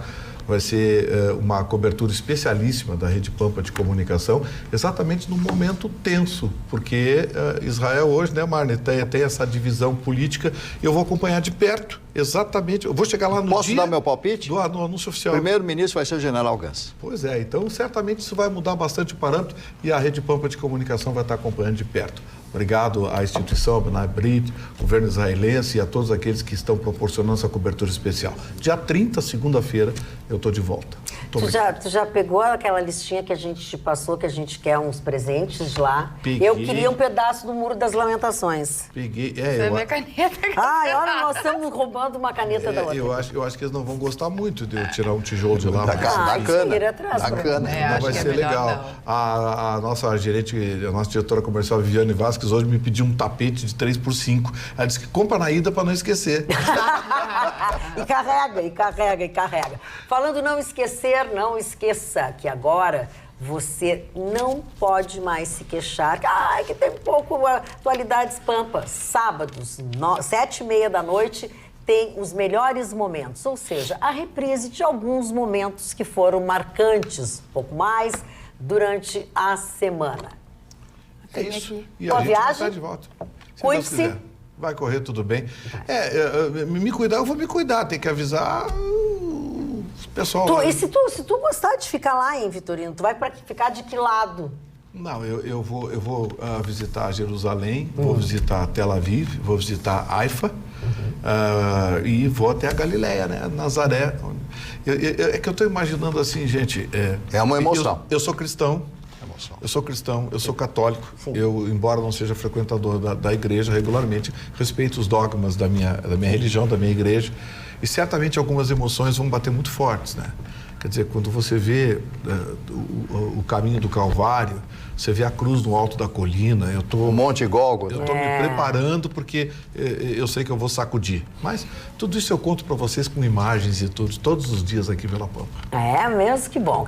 D: vai ser uma cobertura especialíssima da Rede Pampa de Comunicação, exatamente no momento tenso, porque Israel hoje, né, Marne, tem essa divisão política, e eu vou acompanhar de perto, exatamente, eu vou chegar lá no
F: Posso dar meu palpite?
D: do anúncio oficial.
F: O primeiro-ministro vai ser o general Gantz.
D: Pois é, então certamente isso vai mudar bastante o parâmetro e a Rede Pampa de Comunicação vai estar acompanhando de perto. Obrigado à instituição, Benai Brit, governo israelense e a todos aqueles que estão proporcionando essa cobertura especial. Dia 30, segunda-feira, eu estou de volta.
B: Tu já pegou aquela listinha que a gente te passou, que a gente quer uns presentes lá?
D: Peguei.
B: Eu queria um pedaço do Muro das Lamentações.
D: Peguei.
H: Você vê a caneta.
B: Ai, olha, nós estamos roubando uma caneta da outra.
D: Eu acho que eles não vão gostar muito de eu tirar um tijolo de lá.
F: Bacana.
D: Não vai ser legal. A nossa gerente, a nossa diretora comercial, Viviane Vasquez, hoje me pediu um tapete de 3x5. Ela disse que compra na ida para não esquecer.
B: E carrega. Falando não esquecer, não esqueça que agora você não pode mais se queixar. Ai, que tem pouco atualidades Pampa. Sábados, 7h30 da noite, tem os melhores momentos. Ou seja, a reprise de alguns momentos que foram marcantes, um pouco mais, durante a semana.
D: É isso. E
B: Boa
D: a gente vai
B: viagem.
D: estar de volta. Se
B: Cuide-se.
D: Deus quiser. Vai correr tudo bem. Me cuidar, eu vou me cuidar. Tem que avisar o pessoal.
B: E se tu gostar de ficar lá, hein, Vitorino? Tu vai ficar de que lado?
D: Não, eu vou visitar Jerusalém, vou visitar Tel Aviv, vou visitar Haifa e vou até a Galileia, né? Nazaré. É que eu estou imaginando assim, gente...
F: É uma emoção.
D: Eu sou cristão. Eu sou cristão, eu sou católico. Eu, embora não seja frequentador da igreja regularmente, respeito os dogmas da minha religião, da minha igreja. E certamente algumas emoções vão bater muito fortes, né? Quer dizer, quando você vê o caminho do Calvário, você vê a cruz no alto da colina,
F: o Monte Gólgota.
D: Eu estou me preparando porque eu sei que eu vou sacudir. Mas tudo isso eu conto para vocês com imagens e tudo, todos os dias aqui pela Pampa. É
B: mesmo? Que bom.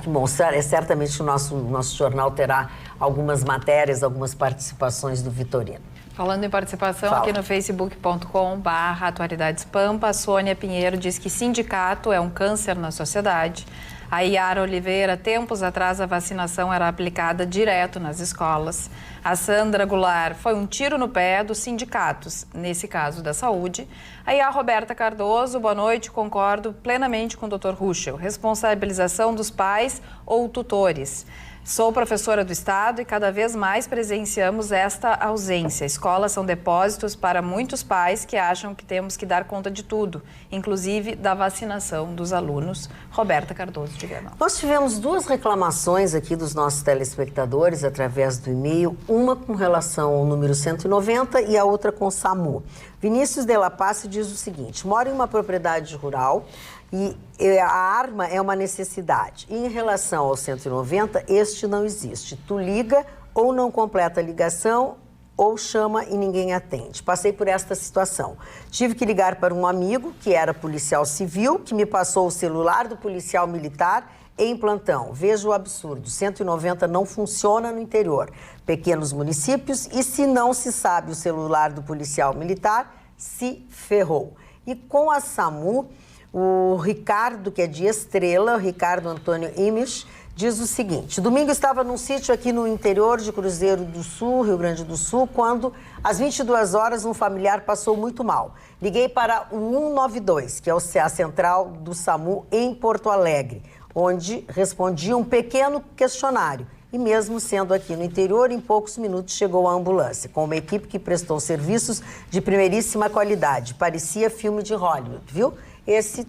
B: Certamente o nosso jornal terá algumas matérias, algumas participações do Vitorino.
H: Falando em participação, aqui no facebook.com/atualidadespampa, a Sônia Pinheiro diz que sindicato é um câncer na sociedade. A Yara Oliveira, tempos atrás a vacinação era aplicada direto nas escolas. A Sandra Goulart, foi um tiro no pé dos sindicatos, nesse caso da saúde. Aí a Roberta Cardoso, boa noite, concordo plenamente com o Dr. Ruschel. Responsabilização dos pais ou tutores. Sou professora do Estado e cada vez mais presenciamos esta ausência. Escolas são depósitos para muitos pais que acham que temos que dar conta de tudo, inclusive da vacinação dos alunos. Roberta Cardoso, de Vianão.
B: Nós tivemos duas reclamações aqui dos nossos telespectadores através do e-mail, uma com relação ao número 190 e a outra com o SAMU. Vinícius de La Paz diz o seguinte: moro em uma propriedade rural e a arma é uma necessidade. E em relação ao 190, este não existe. Tu liga ou não completa a ligação ou chama e ninguém atende. Passei por esta situação. Tive que ligar para um amigo que era policial civil, que me passou o celular do policial militar em plantão. Veja o absurdo. 190 não funciona no interior. Pequenos municípios e se não se sabe o celular do policial militar, se ferrou. E com a SAMU, o Ricardo, que é de Estrela, o Ricardo Antônio Imisch, diz o seguinte: domingo estava num sítio aqui no interior de Cruzeiro do Sul, Rio Grande do Sul, quando às 22 horas um familiar passou muito mal. Liguei para o 192, que é a central do SAMU em Porto Alegre, onde respondia um pequeno questionário. E mesmo sendo aqui no interior, em poucos minutos chegou a ambulância, com uma equipe que prestou serviços de primeiríssima qualidade. Parecia filme de Hollywood, viu? Esse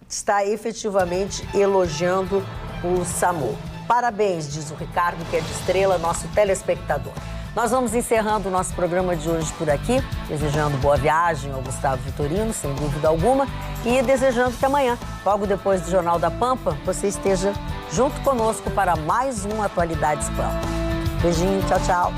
B: está efetivamente elogiando o SAMU. Parabéns, diz o Ricardo, que é de Estrela, nosso telespectador. Nós vamos encerrando o nosso programa de hoje por aqui, desejando boa viagem ao Gustavo Vitorino, sem dúvida alguma, e desejando que amanhã, logo depois do Jornal da Pampa, você esteja junto conosco para mais um Atualidades Pampa. Beijinho, tchau, tchau.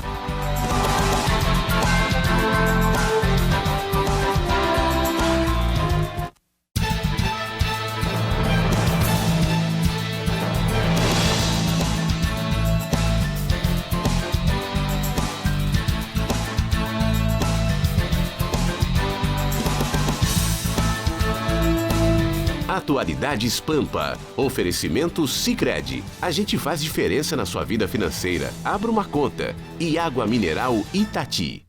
A: Atualidades Pampa. Oferecimento Sicredi. A gente faz diferença na sua vida financeira. Abra uma conta. E água mineral Itati.